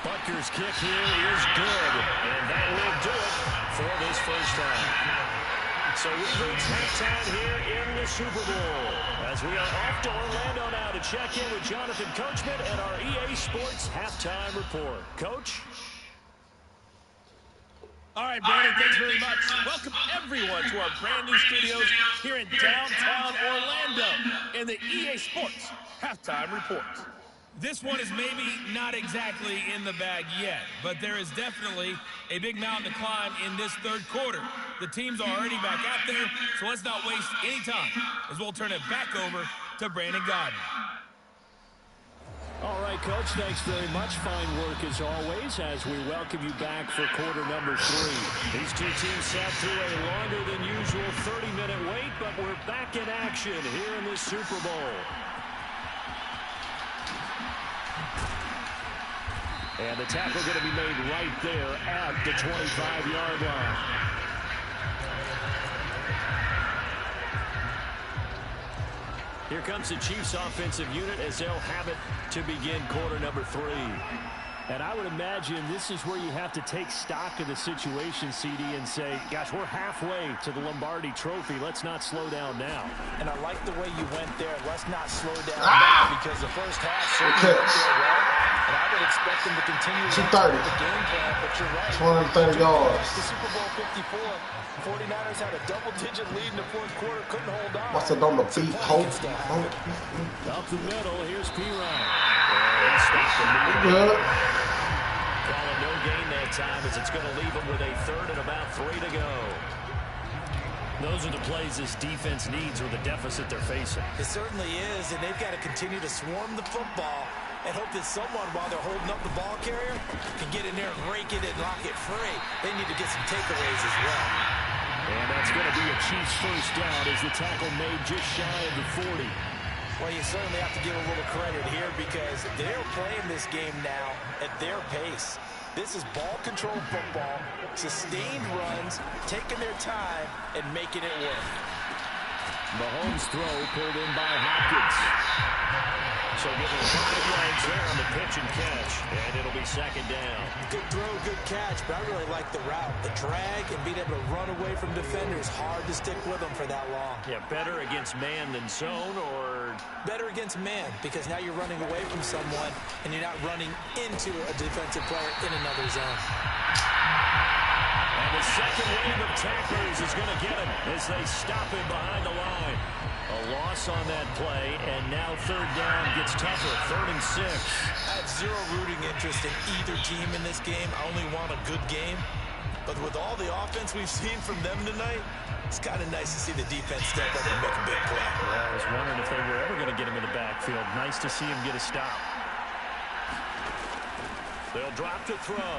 Butker's kick here is good, and that will do it for this first half. So we've reached halftime here in the Super Bowl, as we are off to Orlando now to check in with Jonathan Coachman and our EA Sports Halftime Report. Coach? All right, Brandon, thanks very much. Welcome, everyone, to our brand new studios here in downtown Orlando in the EA Sports Halftime Report. This one is maybe not exactly in the bag yet, but there is definitely a big mountain to climb in this third quarter. The team's already back out there, so let's not waste any time as we'll turn it back over to Brandon Godden. All right, Coach, thanks very much. Fine work as always as we welcome you back for quarter number 3. These two teams sat through a longer than usual 30-minute wait, but we're back in action here in the Super Bowl. And the tackle going to be made right there at the 25-yard line. Here comes the Chiefs offensive unit as they'll have it to begin quarter number 3. And I would imagine this is where you have to take stock of the situation, CD, and say, gosh, we're halfway to the Lombardi Trophy. Let's not slow down now. And I like the way you went there. Let's not slow down now because the first half certainly went there well. And I would expect them to continue to the game plan, but you're right. 230 yards. The Super Bowl 54. 49ers had a double-digit lead in the fourth quarter, couldn't hold on. What's it on the feet? Hope. Up the middle, here's P-Ryan. He stopped the Good. Calling no gain that time as it's going to leave him with a third and about 3 to go. Those are the plays this defense needs with the deficit they're facing. It certainly is, and they've got to continue to swarm the football and hope that someone, while they're holding up the ball carrier, can get in there and rake it and lock it free. They need to get some takeaways as well. And that's going to be a Chiefs first down as the tackle made just shy of the 40. Well, you certainly have to give a little credit here because they're playing this game now at their pace. This is ball control football, sustained runs, taking their time, and making it work. Mahomes' throw pulled in by Hopkins. So give him 5 yards there on the pitch and catch, and it'll be second down. Good throw, good catch, but I really like the route. The drag and being able to run away from defenders, hard to stick with them for that long. Yeah, better against man than zone, or? Better against man, because now you're running away from someone, and you're not running into a defensive player in another zone. And the second wave of tacklers is going to get him as they stop him behind the line. A loss on that play, and now third down gets tougher, 3rd and 6. I have zero rooting interest in either team in this game. I only want a good game. But with all the offense we've seen from them tonight, it's kind of nice to see the defense step up and make a big play. Yeah, I was wondering if they were ever going to get him in the backfield. Nice to see him get a stop. They'll drop to throw.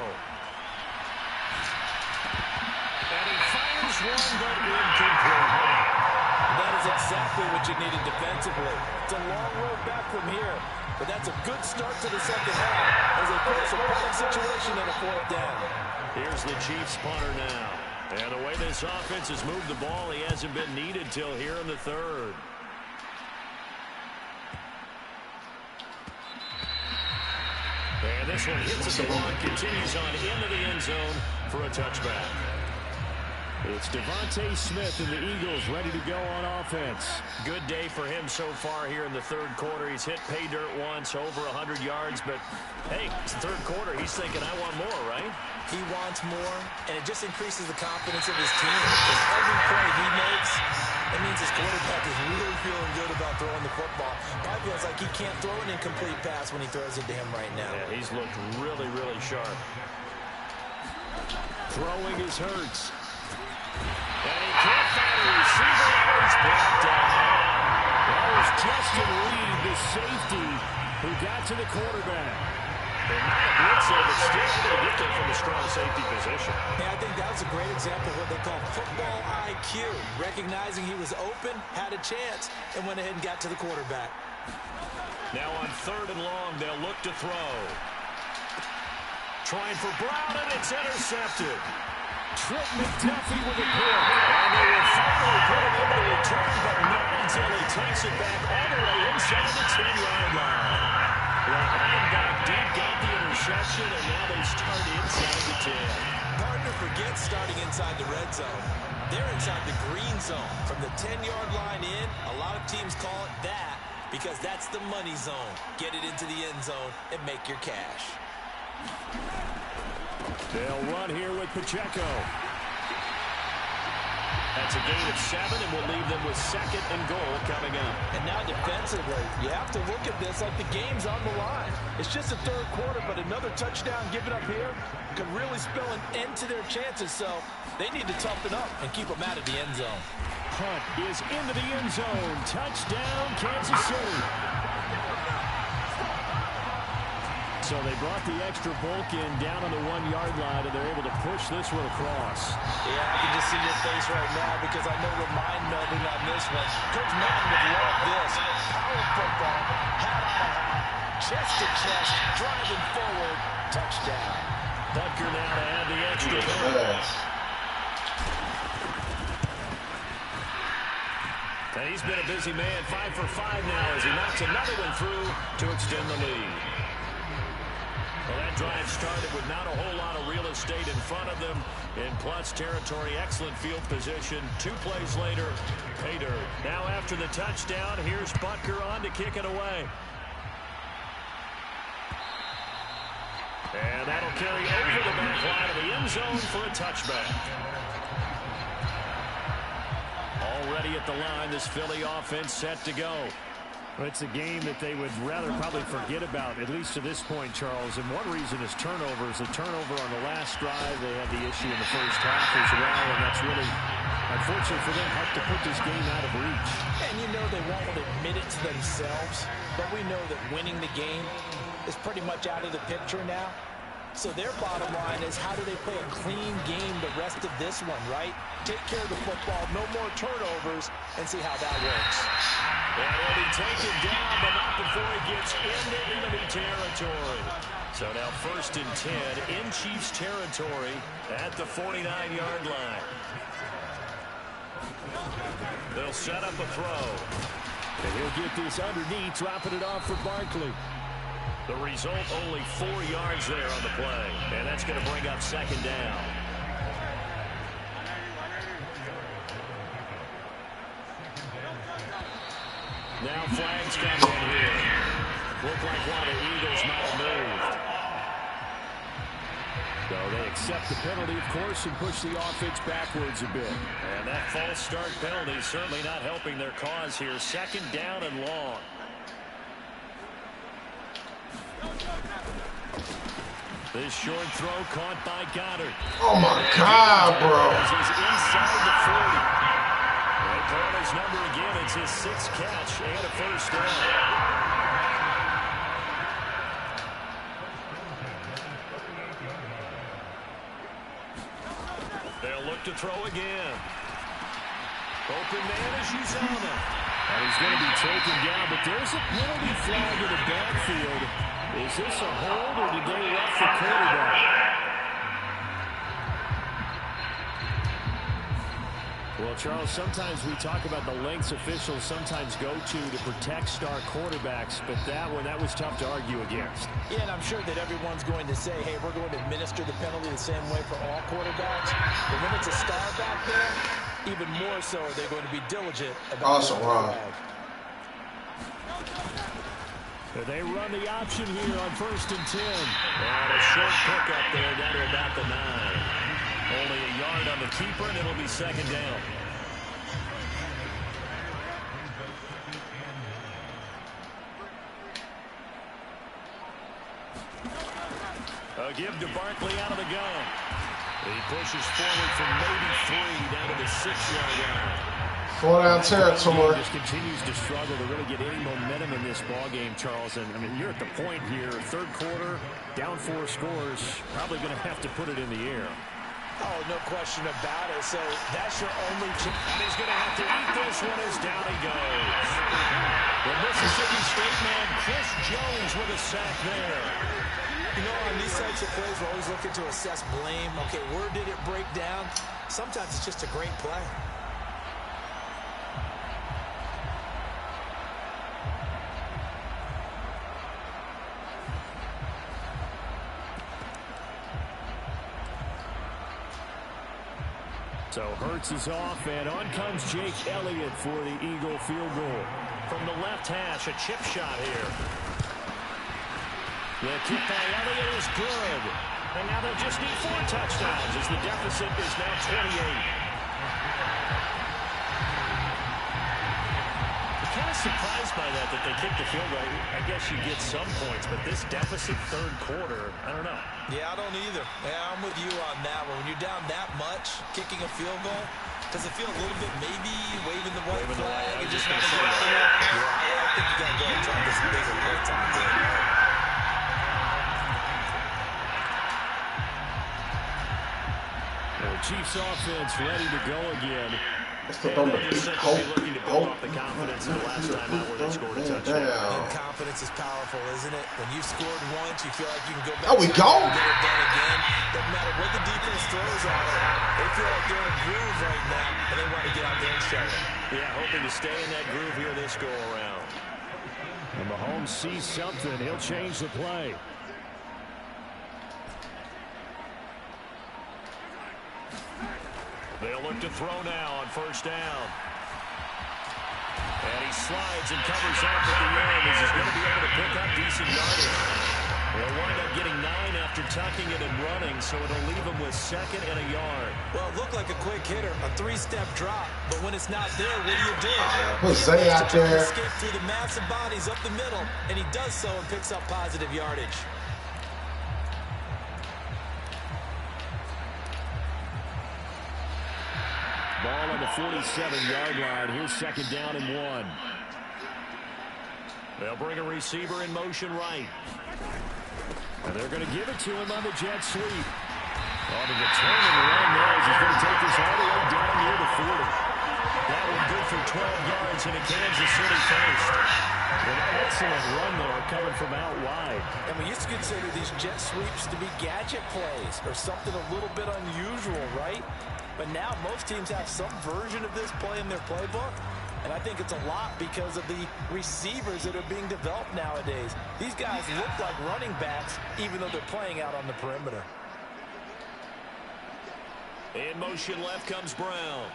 And he fires one, but incomplete. That is exactly what you needed defensively. It's a long road back from here, but that's a good start to the second half as they force a bad situation in a 4th down. Here's the Chiefs punter now. And the way this offense has moved the ball, he hasn't been needed till here in the 3rd. And this one hits at the one, continues on into the end zone for a touchback. It's Devontae Smith and the Eagles ready to go on offense. Good day for him so far here in the 3rd quarter. He's hit pay dirt once, over 100 yards, but hey, it's the 3rd quarter. He's thinking, I want more, right? He wants more, and it just increases the confidence of his team. Because every play he makes, it means his quarterback is really feeling good about throwing the football. Probably feels like he can't throw an incomplete pass when he throws it to him right now. Yeah, he's looked really, really sharp. Throwing is Hurts. And he can't find a receiver. He's blocked down. That was Justin Reed, the safety, who got to the quarterback. And not a blitz there, but still able to get there from a strong safety position. Yeah, I think that was a great example of what they call football IQ. Recognizing he was open, had a chance, and went ahead and got to the quarterback. Now on 3rd and long, they'll look to throw. Trying for Brown, and it's intercepted. Trent McDuffie with a pick. And they will finally put him over the return, but not until he takes it back all the way inside the 10-yard line. Ryan back deep, got the interception, and now they start inside the 10. Hard to forget starting inside the red zone. They're inside the green zone. From the 10-yard line in, a lot of teams call it that because that's the money zone. Get it into the end zone and make your cash. They'll run here with Pacheco. That's a gain of 7, and we'll leave them with 2nd and goal coming up. And now defensively, you have to look at this like the game's on the line. It's just the third quarter, but another touchdown given up here could really spell an end to their chances. So they need to toughen up and keep them out of the end zone. Punt is into the end zone. Touchdown, Kansas City. So they brought the extra bulk in down on the 1-yard line, and they're able to push this one across. Yeah, I can just see your face right now because I know we're mind-melding on this one. Coach Madden would love this. Power football, hat on a hat, chest to chest, driving forward, touchdown. Butker now to add the extra bulk. And he's been a busy man, 5 for 5 now as he knocks another one through to extend the lead. Well, that drive started with not a whole lot of real estate in front of them in plus territory. Excellent field position. 2 plays later, pay dirt. Now after the touchdown, here's Butker on to kick it away. And that'll carry over the back line of the end zone for a touchback. Already at the line, this Philly offense set to go. Well, it's a game that they would rather probably forget about, at least to this point, Charles. And one reason is turnovers. A turnover on the last drive. They had the issue in the first half as well, and that's really, unfortunately for them, helped to put this game out of reach. And you know they won't admit it to themselves, but we know that winning the game is pretty much out of the picture now. So their bottom line is, how do they play a clean game the rest of this one, right? Take care of the football, no more turnovers, and see how that works. And he'll be taken down, but not before he gets into enemy territory. So now 1st and 10 in Chiefs territory at the 49-yard line. They'll set up a throw. And he'll get this underneath, dropping it off for Barkley. The result, only 4 yards there on the play. And that's going to bring up 2nd down. Now flags come in here. Look like one of the Eagles might have moved. So they accept the penalty, of course, and push the offense backwards a bit. And that false start penalty is certainly not helping their cause here. 2nd down and long. This short throw caught by Goddard. Oh, my God, bro. He's inside the 40. They call his number again. It's his 6th catch and a 1st down. They'll look to throw again. Open man is Uzomah. And he's going to be taken down, but there's a penalty flag in the backfield. Is this a hold, or did they rough the quarterback? Well, Charles, sometimes we talk about the lengths officials sometimes go to protect star quarterbacks, but that was tough to argue against. Yeah, and I'm sure that everyone's going to say, hey, we're going to administer the penalty the same way for all quarterbacks. But when it's a star back there, even more so are they going to be diligent about Awesome, Ron. They run the option here on 1st and 10. And a short pickup there down to about the 9. Only a yard on the keeper, and it'll be 2nd down. A give to Barkley out of the gun. He pushes forward from maybe 3 down to the 6-yard line. 4-down territory. Just continues to struggle to really get any momentum in this ball game, Charles. And I mean, you're at the point here, 3rd quarter, down 4 scores, probably going to have to put it in the air. Oh, no question about it. So that's your only chance. And he's going to have to eat this one as down he goes. The Mississippi State man, Chris Jones, with a sack there. You know, on these types of plays, we're always looking to assess blame. Okay, where did it break down? Sometimes it's just a great play. So Hurts is off, and on comes Jake Elliott for the Eagle field goal. From the left hash, a chip shot here. The kick by Elliott is good. And now they'll just need 4 touchdowns as the deficit is now 28. surprised by that they kicked the field goal. I guess you get some points, but this deficit third quarter, I don't know. Yeah, I don't either. Yeah, I'm with you on that one. When you're down that much, kicking a field goal, does it feel a little bit maybe waving the white flag and just not get out of it? I think you got to go and try to get some bigger points on the game. The Chiefs offense ready to go again. And they just simply looking to build off the confidence of the last time out where they scored a touchdown. And confidence is powerful, isn't it? When you've scored once, you feel like you can go back. There we go. And get it done again. Doesn't matter what the defense throws on it. They feel like they're in a groove right now, and they want to get out there and show it. Yeah, hoping to stay in that groove here this go around. And Mahomes sees something. He'll change the play. They'll look to throw now on first down. And he slides and covers up at the end as he's going to be able to pick up decent yardage. They'll wind up getting 9 after tucking it and running, so it'll leave him with 2nd and a yard. Well, it looked like a quick hitter, a 3-step drop, but when it's not there, what do? Put Zay out there. Escape through the massive bodies up the middle, and he does so and picks up positive yardage. Ball on the 47-yard line. Here's 2nd down and 1. They'll bring a receiver in motion right. And they're going to give it to him on the jet sweep. On the return and the run there as he's going to take this all the way down near the 40. That one good for 12 yards in a Kansas City first. An excellent run there coming from out wide. And we used to consider these jet sweeps to be gadget plays or something a little bit unusual, right? But now most teams have some version of this play in their playbook. And I think it's a lot because of the receivers that are being developed nowadays. These guys look like running backs even though they're playing out on the perimeter. In motion left comes Brown.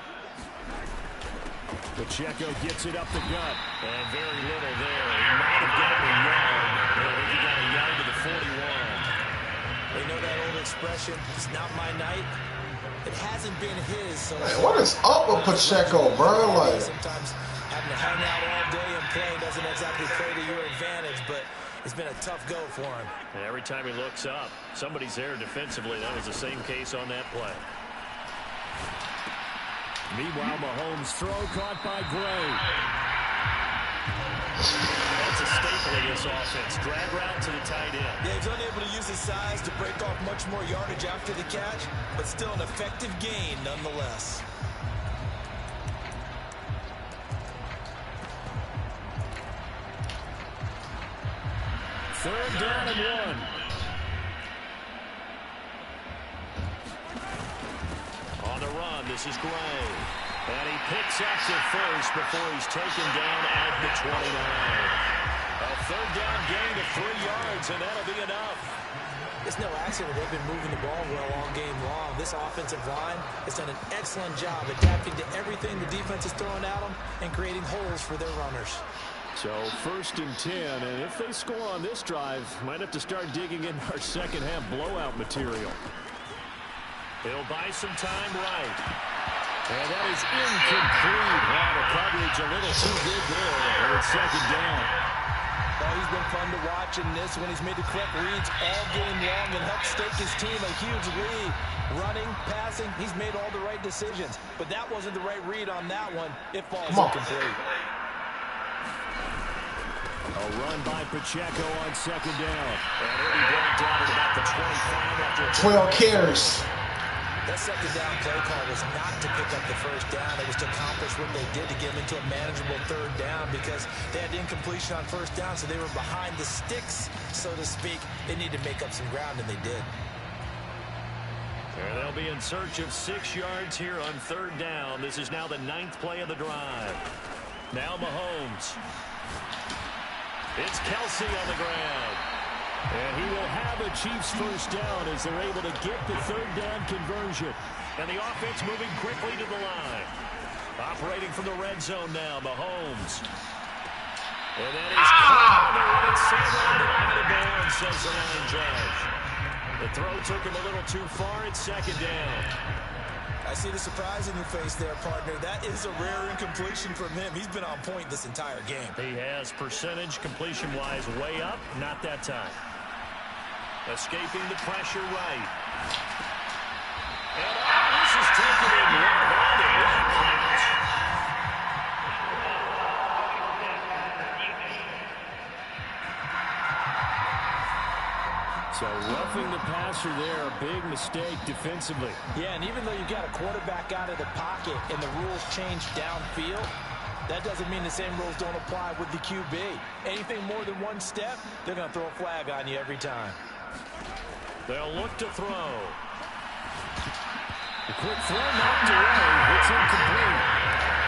Pacheco gets it up the gut. And very little there. He might have gotten a yard. I think he got a yard to the 41. They know that old expression, it's not my night. It hasn't been his. So Man, what is up with Pacheco, bro? Like, sometimes having to hang out all day and play doesn't exactly play to your advantage, but it's been a tough go for him. And every time he looks up, somebody's there defensively. That was the same case on that play. Meanwhile, Mahomes' throw caught by Gray. That's a staple of this offense. Drag route to the tight end. Yeah, he's unable to use his size to break off much more yardage after the catch, but still an effective gain nonetheless. Third down and 1. On the run, this is Gray. And he picks up the first before he's taken down at the 29. A third down gain of 3 yards, and that'll be enough. It's no accident they've been moving the ball well all game long. This offensive line has done an excellent job adapting to everything the defense is throwing at them and creating holes for their runners. So 1st and 10, and if they score on this drive, might have to start digging in our second half blowout material. He'll buy some time right. And that is incomplete. Wow, the coverage a little too good there. And it's 2nd down. Oh, he's been fun to watch in this when he's made the correct reads all game long and helped stake his team a huge lead. Running, passing, he's made all the right decisions. But that wasn't the right read on that one. It falls incomplete. A run by Pacheco on 2nd down. And he'll be brought down at about the 25 after 12 carries. That 2nd down play call was not to pick up the 1st down. It was to accomplish what they did to get them into a manageable 3rd down because they had incompletion on 1st down, so they were behind the sticks, so to speak. They needed to make up some ground, and they did. And they'll be in search of 6 yards here on 3rd down. This is now the 9th play of the drive. Now Mahomes. It's Kelsey on the ground. And he will have a Chiefs 1st down as they're able to get the 3rd down conversion. And the offense moving quickly to the line. Operating from the red zone now, Mahomes. And that is caught and it's out of bounds, says the line judge. The throw took him a little too far. It's 2nd down. I see the surprise in your face there, partner. That is a rare incompletion from him. He's been on point this entire game. He has percentage completion-wise way up. Not that time. Escaping the pressure right. And this is taken in one-handed. What a catch. So roughing the passer there, a big mistake defensively. Yeah, and even though you got a quarterback out of the pocket and the rules change downfield, that doesn't mean the same rules don't apply with the QB. Anything more than one step, they're going to throw a flag on you every time. They'll look to throw. A quick throw knocked away. It's incomplete.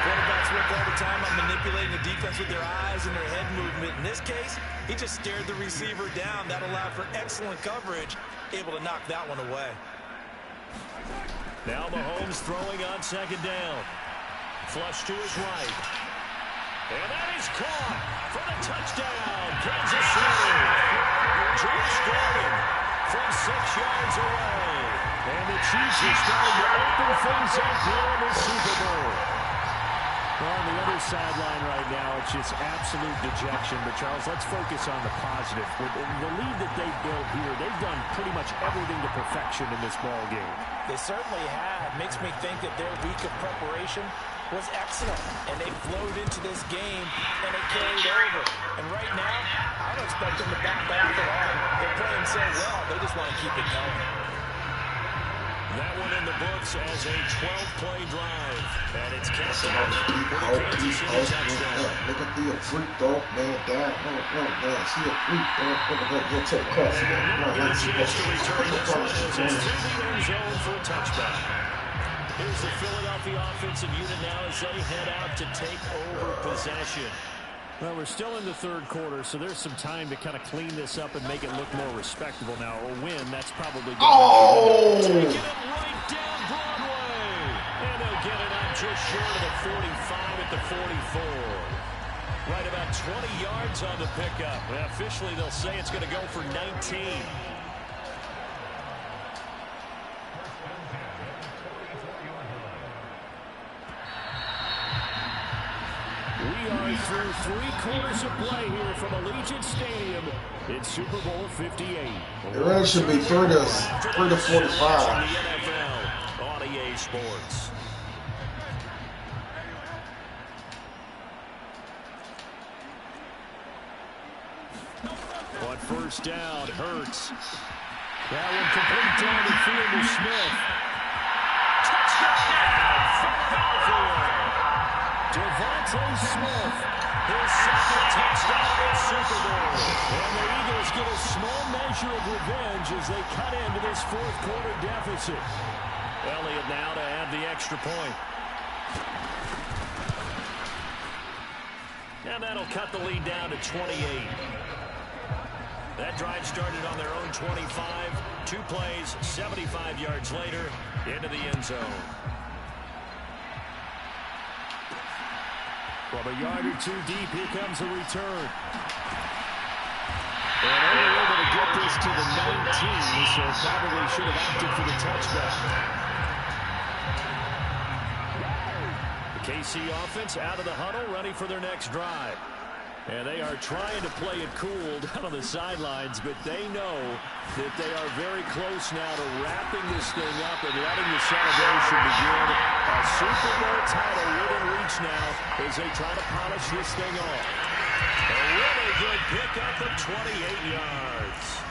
Quarterbacks work all the time on manipulating the defense with their eyes and their head movement. In this case, he just stared the receiver down. That allowed for excellent coverage, able to knock that one away. Now Mahomes throwing on second down. Flush to his right. And that is caught for the touchdown. Kansas City. George Gordon from 6 yards away. And the Chiefs are starting to open things up here in the Super Bowl. Well, on the other sideline right now, it's just absolute dejection. But, Charles, let's focus on the positive. With the lead that they've built here, they've done pretty much everything to perfection in this ball game. They certainly have. Makes me think that their week of preparation was excellent. And they flowed into this game, and it carried over. And right now, I don't expect them to back off at all. They're playing so well, they just want to keep it going. That one in the books as a 12-play drive. And it's capped off with a Kansas City touchdown. Look at the freak dog, man. Down. Man. See a freak dog. Go to the cross. Get a chance to return this one as it's to the end zone for a touchback. Here's the Philadelphia offensive unit now as they head out to take over possession. Well, we're still in the third quarter, so there's some time to kind of clean this up and make it look more respectable now. A win, that's probably going to take it right down Broadway. And they'll get it out just short of the 45 at the 44. Right about 20 yards on the pickup. Well, officially, they'll say it's going to go for 19. We are through 3 quarters of play here from Allegiant Stadium in Super Bowl 58. It really should be 3 to 45. In the NFL on EA Sports. On first down, Hurts. That one complete down the field to Smith. Touchdown, Philadelphia. Devontae Smith, his second touchdown in the Super Bowl. And the Eagles get a small measure of revenge as they cut into this fourth quarter deficit. Elliott now to add the extra point. And that'll cut the lead down to 28. That drive started on their own 25. 2 plays, 75 yards later, into the end zone. From a yard or 2 deep, here comes a return. And only able to get this to the 19, so probably should have opted for the touchback. The KC offense out of the huddle, ready for their next drive. And they are trying to play it cool down on the sidelines, but they know that they are very close now to wrapping this thing up and letting the celebration begin. A Super Bowl title within reach now as they try to polish this thing off. A really good pickup of 28 yards.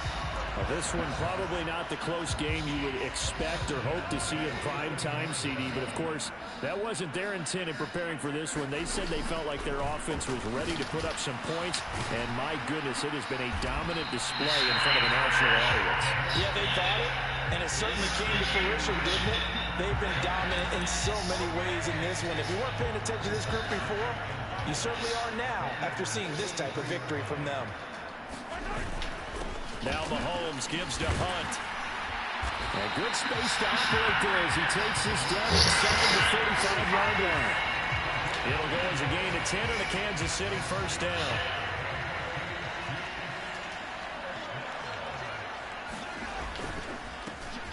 Well, this one probably not the close game you would expect or hope to see in prime time, CD. But, of course, that wasn't their intent in preparing for this one. They said they felt like their offense was ready to put up some points. And, my goodness, it has been a dominant display in front of a national audience. Yeah, they thought it, and it certainly came to fruition, didn't it? They've been dominant in so many ways in this one. If you weren't paying attention to this group before, you certainly are now after seeing this type of victory from them. Now Mahomes gives to Hunt. And good space to operate there as he takes this down inside the 35-yard line. It'll go as a gain of 10 and a Kansas City first down.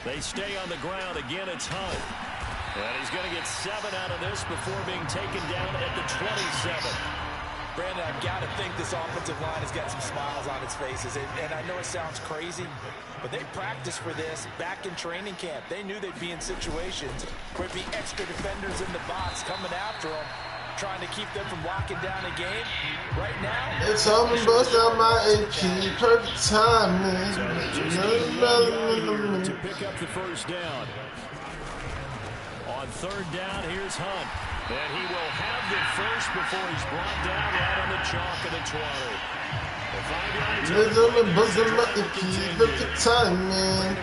They stay on the ground. Again, it's Hunt. And he's going to get 7 out of this before being taken down at the 27. Brandon, I've got to think this offensive line has got some smiles on its faces. And I know it sounds crazy, but they practiced for this back in training camp. They knew they'd be in situations where it'd be extra defenders in the box coming after them, trying to keep them from locking down a game. Right now, it's all me bust out my AP, perfect timing. To pick up the first down. On third down, here's Hunt. And he will have the first before he's brought down right on the chalk of the 20. It's all me bust out my AP, perfect timing.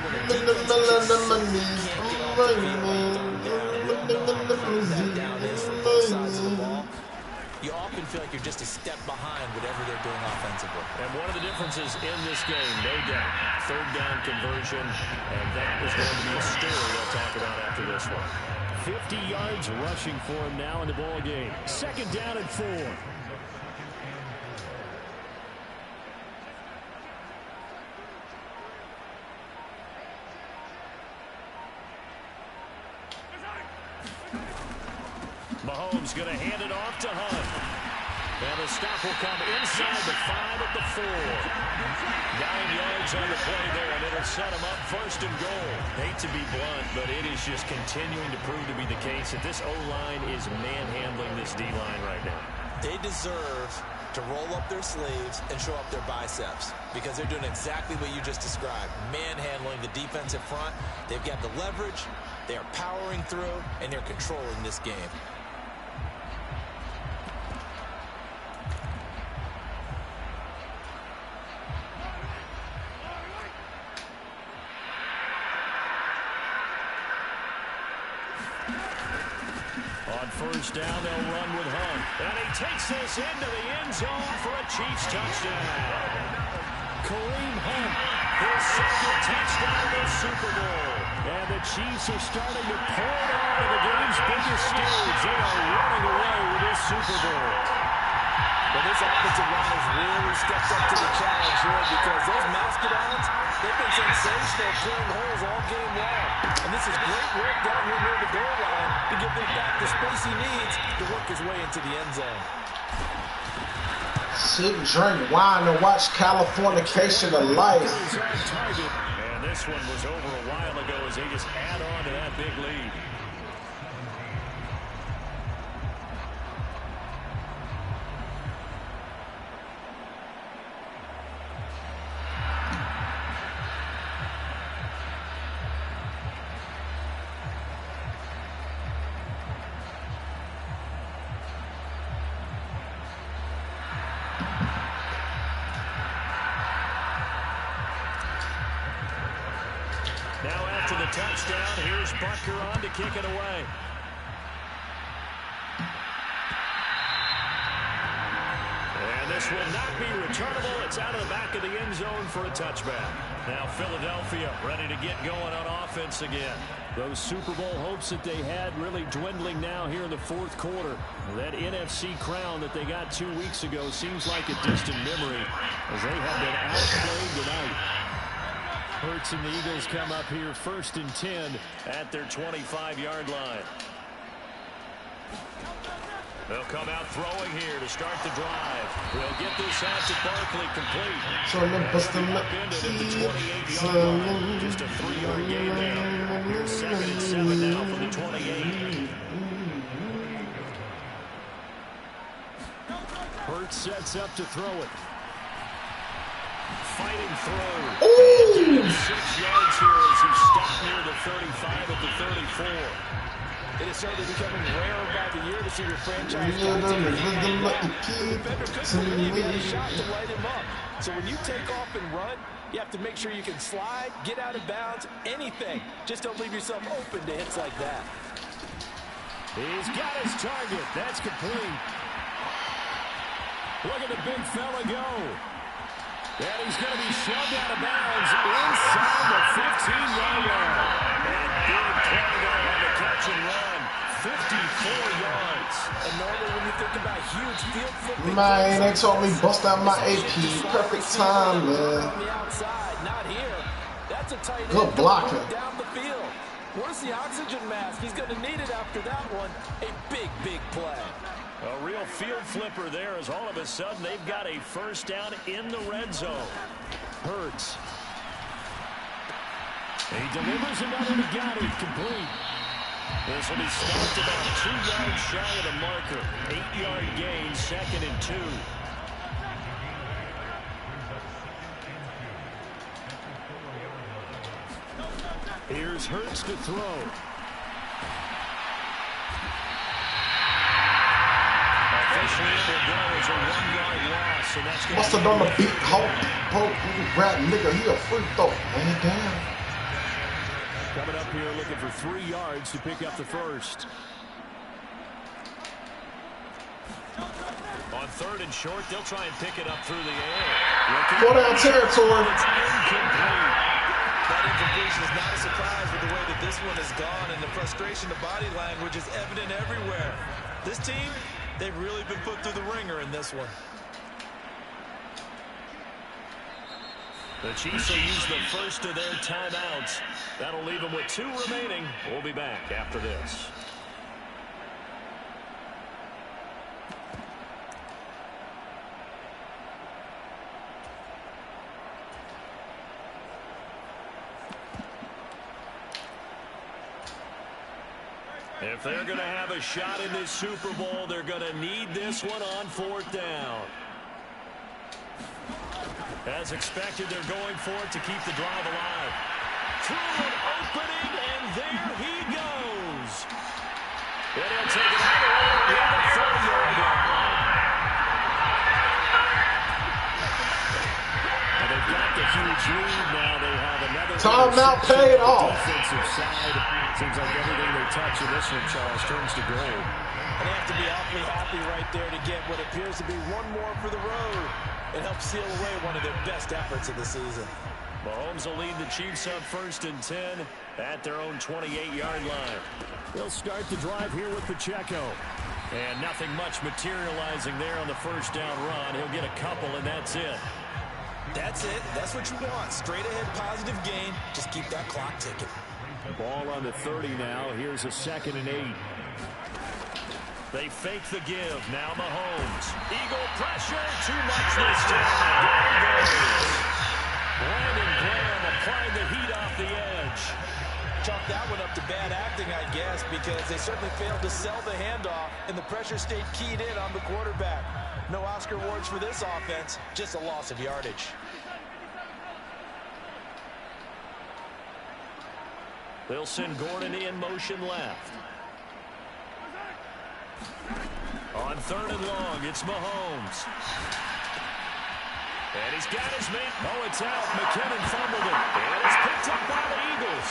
You often feel like you're just a step behind whatever they're doing offensively. And one of the differences in this game, no doubt, third down conversion, and that is going to be a story they'll talk about after this one. 50 yards rushing for him now in the ball game. Second down and 4. Mahomes going to hand it off to Hunt. And the stop will come inside the 5 at the 4. 9 yards on the play there, and it'll set him up first and goal. Hate to be blunt, but it is just continuing to prove to be the case that this O-line is manhandling this D-line right now. They deserve to roll up their sleeves and show up their biceps because they're doing exactly what you just described, manhandling the defensive front. They've got the leverage, they are powering through, and they're controlling this game. First down, they'll run with Hunt. And he takes this into the end zone for a Chiefs touchdown. Kareem Hunt, his second touchdown of the Super Bowl. And the Chiefs are starting to pour it on to the game's biggest stage. They are running away with this Super Bowl. But this offensive line has really stepped up to the challenge here because those mastodons, they've been sensational clearing holes all game long. And this is great work down here near the goal line to give them back the space he needs to work his way into the end zone. Sit, drink wine, and watch Californication of life. And this one was over a while ago as they just add on to that big lead. Now after the touchdown, here's Butker on to kick it away. And this will not be returnable. It's out of the back of the end zone for a touchback. Now Philadelphia ready to get going on offense again. Those Super Bowl hopes that they had really dwindling now here in the fourth quarter. That NFC crown that they got 2 weeks ago seems like a distant memory as they have been outplayed tonight. Hurts and the Eagles come up here 1st and 10 at their 25-yard line. They'll come out throwing here to start the drive. They'll get this out to Barkley complete. So Up into the 28-yard line. Just a 3-yard gain now. Here's 2nd and 7 now from the 28. Hurts sets up to throw it. Fighting through. Ooh. 6 yards here as he stopped near the 35 at the 34. It is certainly becoming rarer by the year to see your franchise defender get a shot to light him up. So when you take off and run, you have to make sure you can slide, get out of bounds, anything. Just don't leave yourself open to hits like that. He's got his target. That's complete. Look at the big fella go. And he's going to be shoved out of bounds inside the 15-yard line. And big play there on the catch and run. 54 yards. And normally when you think about huge field football, Man, they told me bust out my AP. Perfect time, man. on the outside, not here. That's a tight Good end blocking. down the field. Where's the oxygen mask? He's going to need it after that one. A big, big play. A real field flipper there as all of a sudden they've got a first down in the red zone. Hurts. He delivers another to Goddard, complete. This will be stopped about 2 yards shy of the marker. 8-yard gain, 2nd and 2. Here's Hurts to throw. Officially, it will go as a 1-yard loss, and that's Must have done the beat Hulk rap nigga. He a freak though. Man, damn. Coming up here looking for 3 yards to pick up the first. On 3rd and short, they'll try and pick it up through the air. Go down territory. It's incomplete. That incompletion is not a surprise with the way that this one has gone, and the frustration of body language is evident everywhere. This team, they've really been put through the ringer in this one. The Chiefs will use the first of their timeouts. That'll leave them with 2 remaining. We'll be back after this. If they're going to have a shot in this Super Bowl, they're going to need this one on 4th down. As expected, they're going for it to keep the drive alive. Through an opening, and there he goes. And he'll take it all the way to the 4-yard line. And they've got the huge lead now. They have another timeout paid off. Defensive side. Seems like everything they touch in this one, Charles, turns to gold. And they have to be awfully happy right there to get what appears to be one more for the road. It helps seal away one of their best efforts of the season. Mahomes will lead the Chiefs on 1st and 10 at their own 28-yard line. They'll start the drive here with Pacheco. And nothing much materializing there on the first down run. He'll get a couple, and that's it. That's it. That's what you want. Straight ahead positive gain. Just keep that clock ticking. Ball on the 30 now. Here's a 2nd and 8. They fake the give. Now Mahomes. Eagle pressure. Too much this time. There he goes. Brandon Graham applying the heat off the edge. Chalk that one up to bad acting, I guess, because they certainly failed to sell the handoff, and the pressure stayed keyed in on the quarterback. No Oscar awards for this offense, just a loss of yardage. They'll send Gordon in motion left. On 3rd and long, it's Mahomes. And he's got his man. Oh, it's out. McKinnon fumbled it. And it's picked up by the Eagles.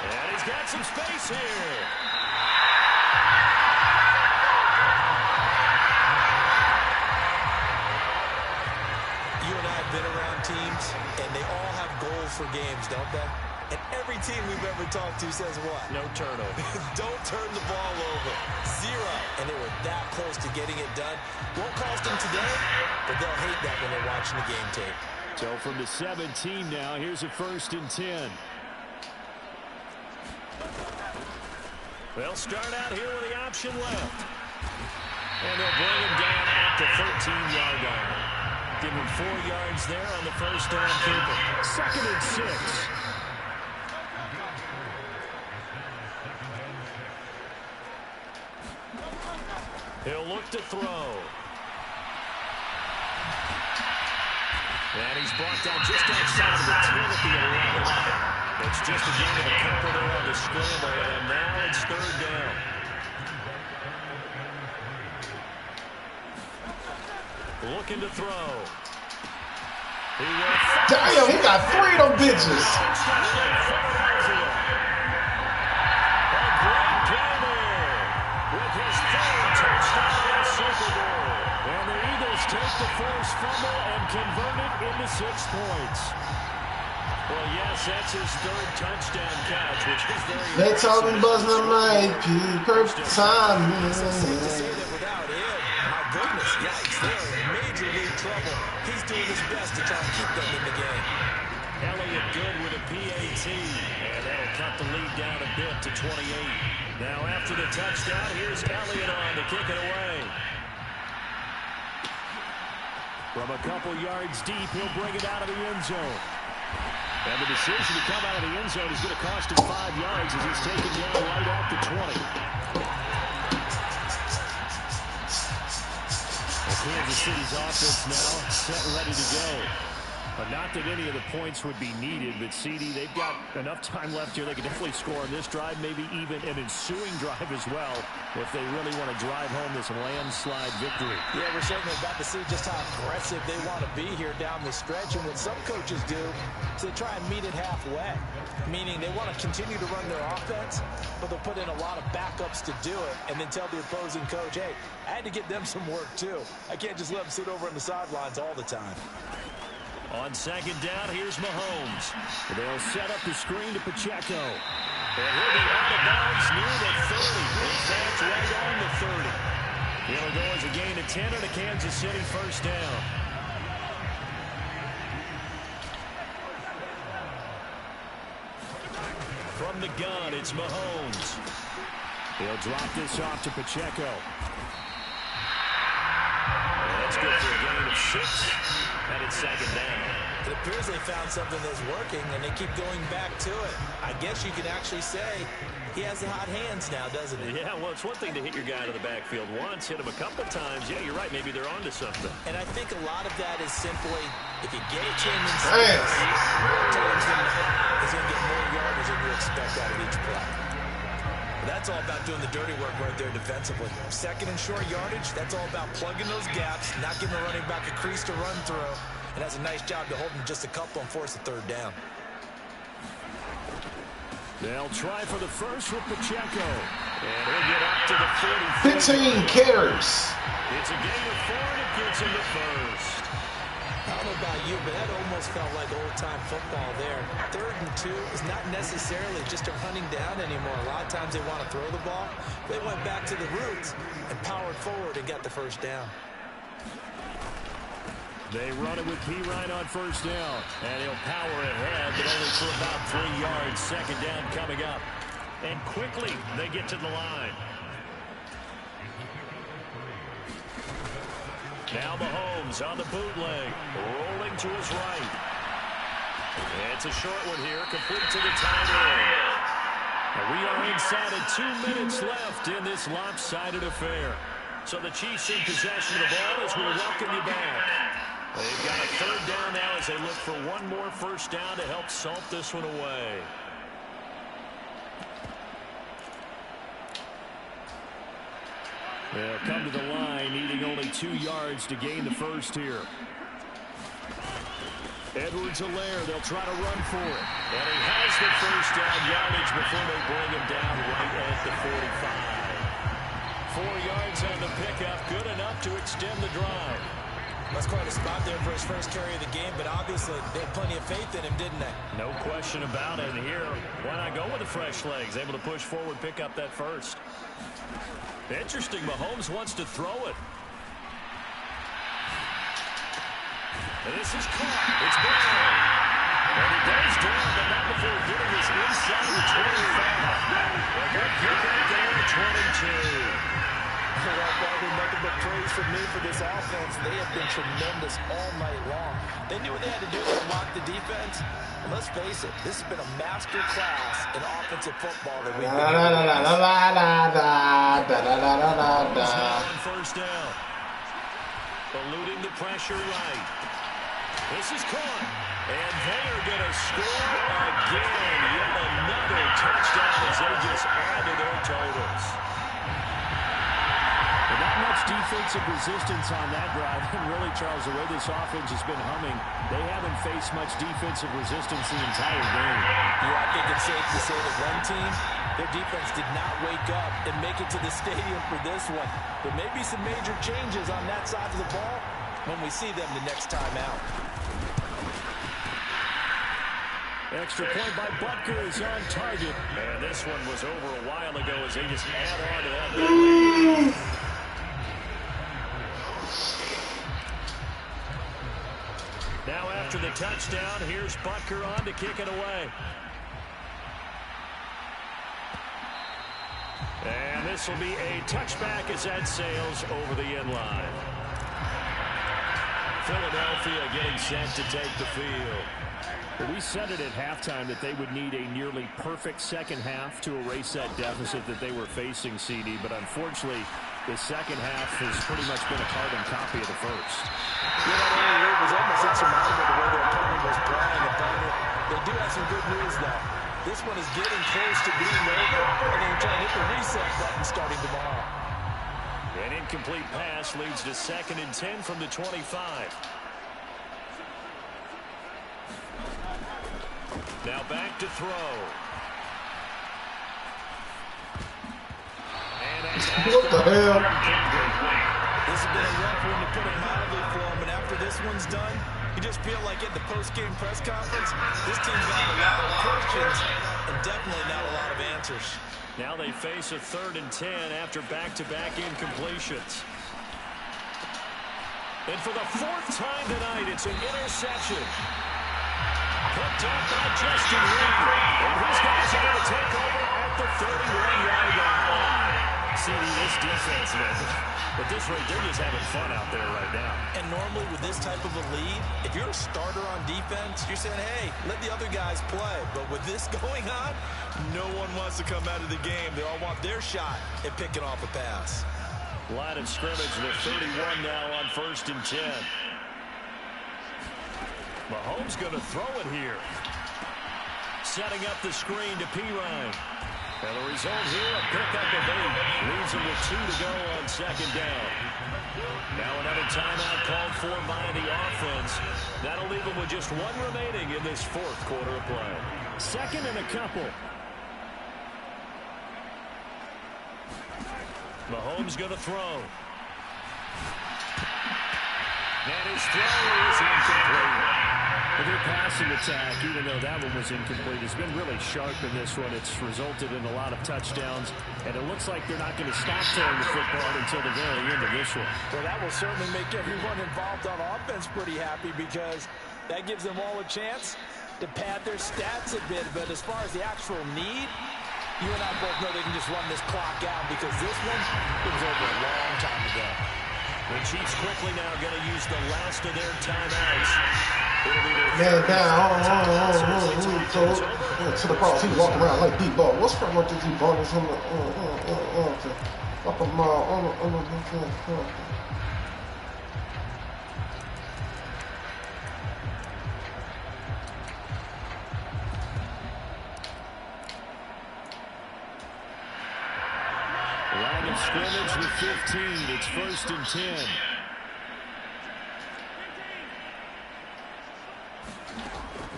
And he's got some space here. You and I have been around teams, and they all have goals for games, don't they? And every team we've ever talked to says what? No turnover. Don't turn the ball over. 0. And they were that close to getting it done. Won't cost them today, but they'll hate that when they're watching the game tape. So from the 17 now, here's a 1st and 10. They'll start out here with the option left. And they'll bring him down at the 13-yard line. Give him 4 yards there on the first down keeper. 2nd and 6. He'll look to throw. And he's brought down just outside of the 10 at the 11. It's just a gain of a couple there on the scramble, and now it's 3rd down. Looking to throw. Damn, he got 3 of them bitches. With his 3rd touchdown in the Super Bowl. And the Eagles take the forced fumble and convert it into 6 points. Well, yes, that's his 3rd touchdown catch, which is very They told me buzzing my AP, perfect time. It's safe to say that without him, my goodness, yikes, they're in major league trouble. He's doing his best to try and keep them in the game. Elliott good with a PAT. And that'll cut the lead down a bit to 28. Now after the touchdown, here's Elliott on to kick it away. From a couple yards deep, he'll bring it out of the end zone. And the decision to come out of the end zone is going to cost him 5 yards as he's taken down right at the 20. Kansas City's offense now set and ready to go. But not that any of the points would be needed, but CD, they've got enough time left here. They can definitely score on this drive, maybe even an ensuing drive as well, if they really want to drive home this landslide victory. Yeah, we're certainly about to see just how aggressive they want to be here down the stretch. And what some coaches do is they try and meet it halfway, meaning they want to continue to run their offense, but they'll put in a lot of backups to do it and then tell the opposing coach, hey, I had to get them some work too. I can't just let them sit over on the sidelines all the time. On second down, here's Mahomes. They'll set up the screen to Pacheco. And he'll be out of bounds near the 30. In fact, right on the 30. It'll go as a gain of 10 and a Kansas City first down. From the gun, it's Mahomes. He'll drop this off to Pacheco. That's good for a gain of 6. And it's second down. It appears they found something that's working, and they keep going back to it. I guess you could actually say he has the hot hands now, doesn't he? Yeah, well, it's one thing to hit your guy to the backfield once, hit him a couple times. Yeah, you're right. Maybe they're onto something. And I think a lot of that is simply, if you get it to him in space, he's going to get more yardage than you expect out of each play. That's all about doing the dirty work right there defensively. Second and short yardage, that's all about plugging those gaps, not giving the running back a crease to run through, and has a nice job to hold him just a couple and force a third down. They'll try for the first with Pacheco. And he'll get up to the 40. 15 carries. It's a gain of 4, and it gets him to first. I don't know about you, but that almost felt like old-time football there. 3rd and 2 is not necessarily just a running down anymore. A lot of times they want to throw the ball. They went back to the roots and powered forward and got the first down. They run it with P. Ryan on first down. And he'll power ahead, but only for about 3 yards. Second down coming up. And quickly they get to the line. Now Mahomes on the bootleg, rolling to his right. It's a short one here, complete to the tight end. And we are inside of 2 minutes left in this lopsided affair. So the Chiefs in possession of the ball as we welcome you back. They've got a third down now as they look for one more first down to help salt this one away. They'll come to the line, needing only 2 yards to gain the first here. Edwards-Helaire, they'll try to run for it. And he has the first down yardage before they bring him down right at the 45. 4 yards on the pickup, good enough to extend the drive. That's quite a spot there for his first carry of the game, but obviously they had plenty of faith in him, didn't they? No question about it. And here, why not go with the fresh legs? Able to push forward, pick up that first. Interesting, Mahomes wants to throw it. And this is caught. It's Brown. And he goes down, but not before getting this inside the 25. And they're kicking it down to 22. Nothing but praise from me for this offense. They have been tremendous all night long. They knew what they had to do to lock the defense. And let's face it, this has been a master class in offensive football that we've been first down. Eluding the pressure right. This is caught. And they are going to score again. Yet another touchdown as they just add to their totals. Not much defensive resistance on that drive. And really, Charles, the way this offense has been humming, they haven't faced much defensive resistance the entire game. Yeah, I think it's safe to say that one team, their defense did not wake up and make it to the stadium for this one. There may be some major changes on that side of the ball when we see them the next time out. Extra point by Butker is on target. And this one was over a while ago as they just add on to that. Now After the touchdown, here's Butker on to kick it away. And this will be a touchback as that sails over the end line. Philadelphia getting set to take the field. Well, we said it at halftime that they would need a nearly perfect second half to erase that deficit that they were facing, CD. But unfortunately, the second half has pretty much been a carbon copy of the first. Yeah, it was almost insurmountable the way their opponent was playing. They do have some good news, though. This one is getting close to being over, and they're trying to hit the reset button starting tomorrow. An incomplete pass leads to 2nd and 10 from the 25. Now back to throw. And that's What the hell? This has been a rough one to put it mildly for him, and after this one's done, you just feel like at the post-game press conference, this team's got a lot of questions and definitely not a lot of answers. Now they face a 3rd and 10 after back-to-back incompletions. And for the 4th time tonight, it's an interception. Picked up by Justin Reed. And his guys are going to take over at the 31-yard line. CD, this defense, man. At this rate, they're just having fun out there right now. And normally with this type of a lead, if you're a starter on defense, you're saying, hey, let the other guys play. But with this going on, no one wants to come out of the game. They all want their shot at picking off a pass. Line of scrimmage, the 31 now on 1st and 10. Mahomes going to throw it here. Setting up the screen to Pirine. And the result here, a pickup of 8. Leaves him with 2 to go on 2nd down. Now another timeout called for by the offense. That'll leave him with just 1 remaining in this 4th quarter of play. 2nd and a couple. Mahomes going to throw. And his throw is incomplete. Their passing attack, even though that one was incomplete, has been really sharp in this one. It's resulted in a lot of touchdowns, and it looks like they're not going to stop throwing the football until the very end of this one. Well, that will certainly make everyone involved on offense pretty happy because that gives them all a chance to pad their stats a bit. But as far as the actual need, you and I both know they can just run this clock out because this one, it was over a long time ago. The Chiefs quickly now going to use the last of their timeouts. Man down, to the cross. He walking around like deep ball. What's wrong with these ballers? Line of scrimmage with 15. It's 1st and 10.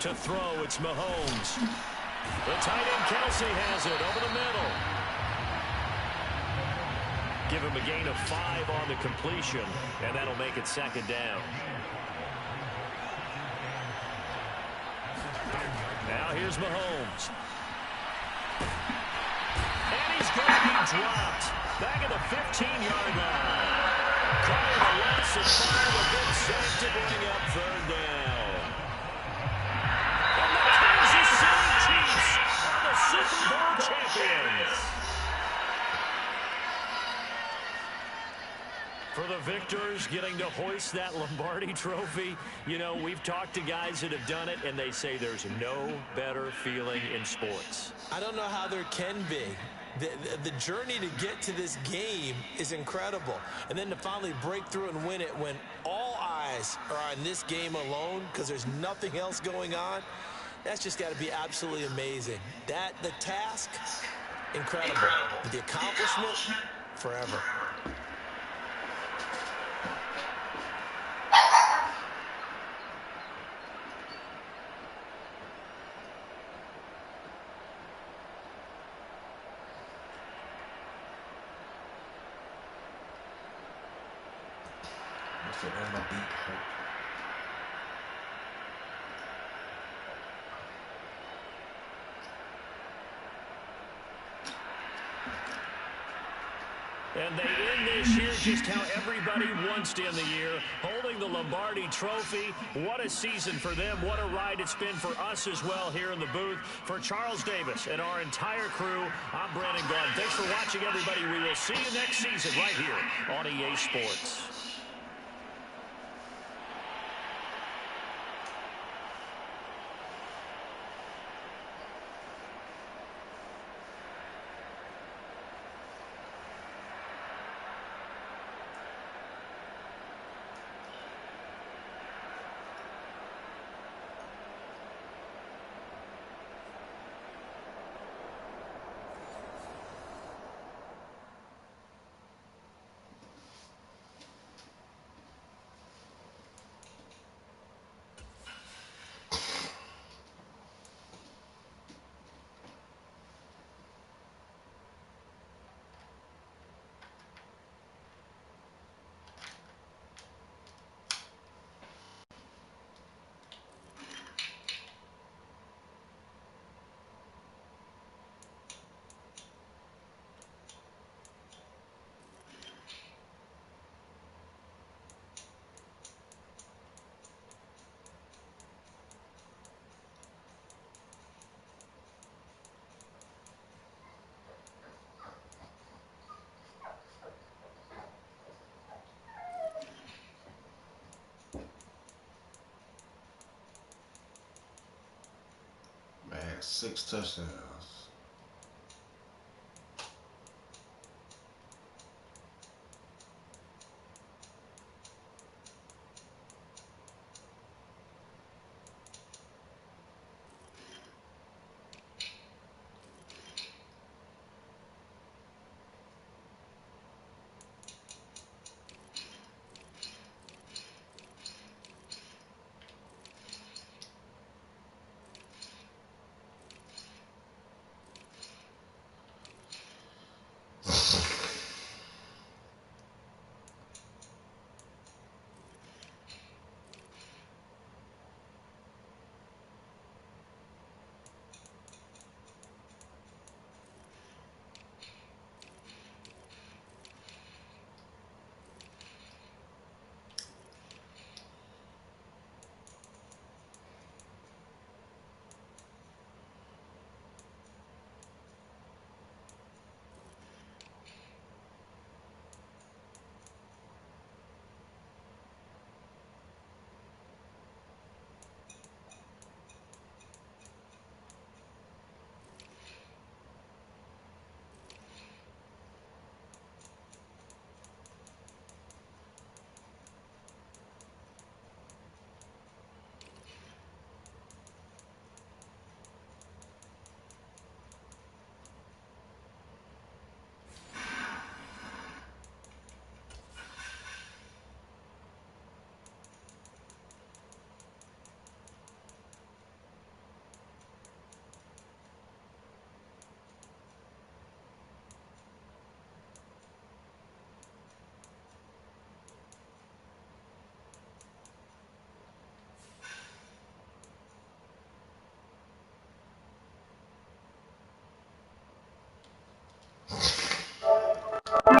To throw, it's Mahomes. The tight end Kelsey has it over the middle. Give him a gain of 5 on the completion, and that'll make it 2nd down. Now here's Mahomes. And he's going to be dropped. Back at the 15-yard line. Calling the loss of 5, a big sack to bring up 3rd down. Super Bowl champions. For the victors, getting to hoist that Lombardi trophy, you know, we've talked to guys that have done it, and they say there's no better feeling in sports. I don't know how there can be. The journey to get to this game is incredible. And then to finally break through and win it when all eyes are on this game alone because there's nothing else going on. That's just got to be absolutely amazing. The task, incredible. But the accomplishment, forever. And they end this year just how everybody wants to end the year, holding the Lombardi Trophy. What a season for them. What a ride it's been for us as well here in the booth. For Charles Davis and our entire crew, I'm Brandon Gaudin. Thanks for watching, everybody. We will see you next season right here on EA Sports. Man, 6 touchdowns.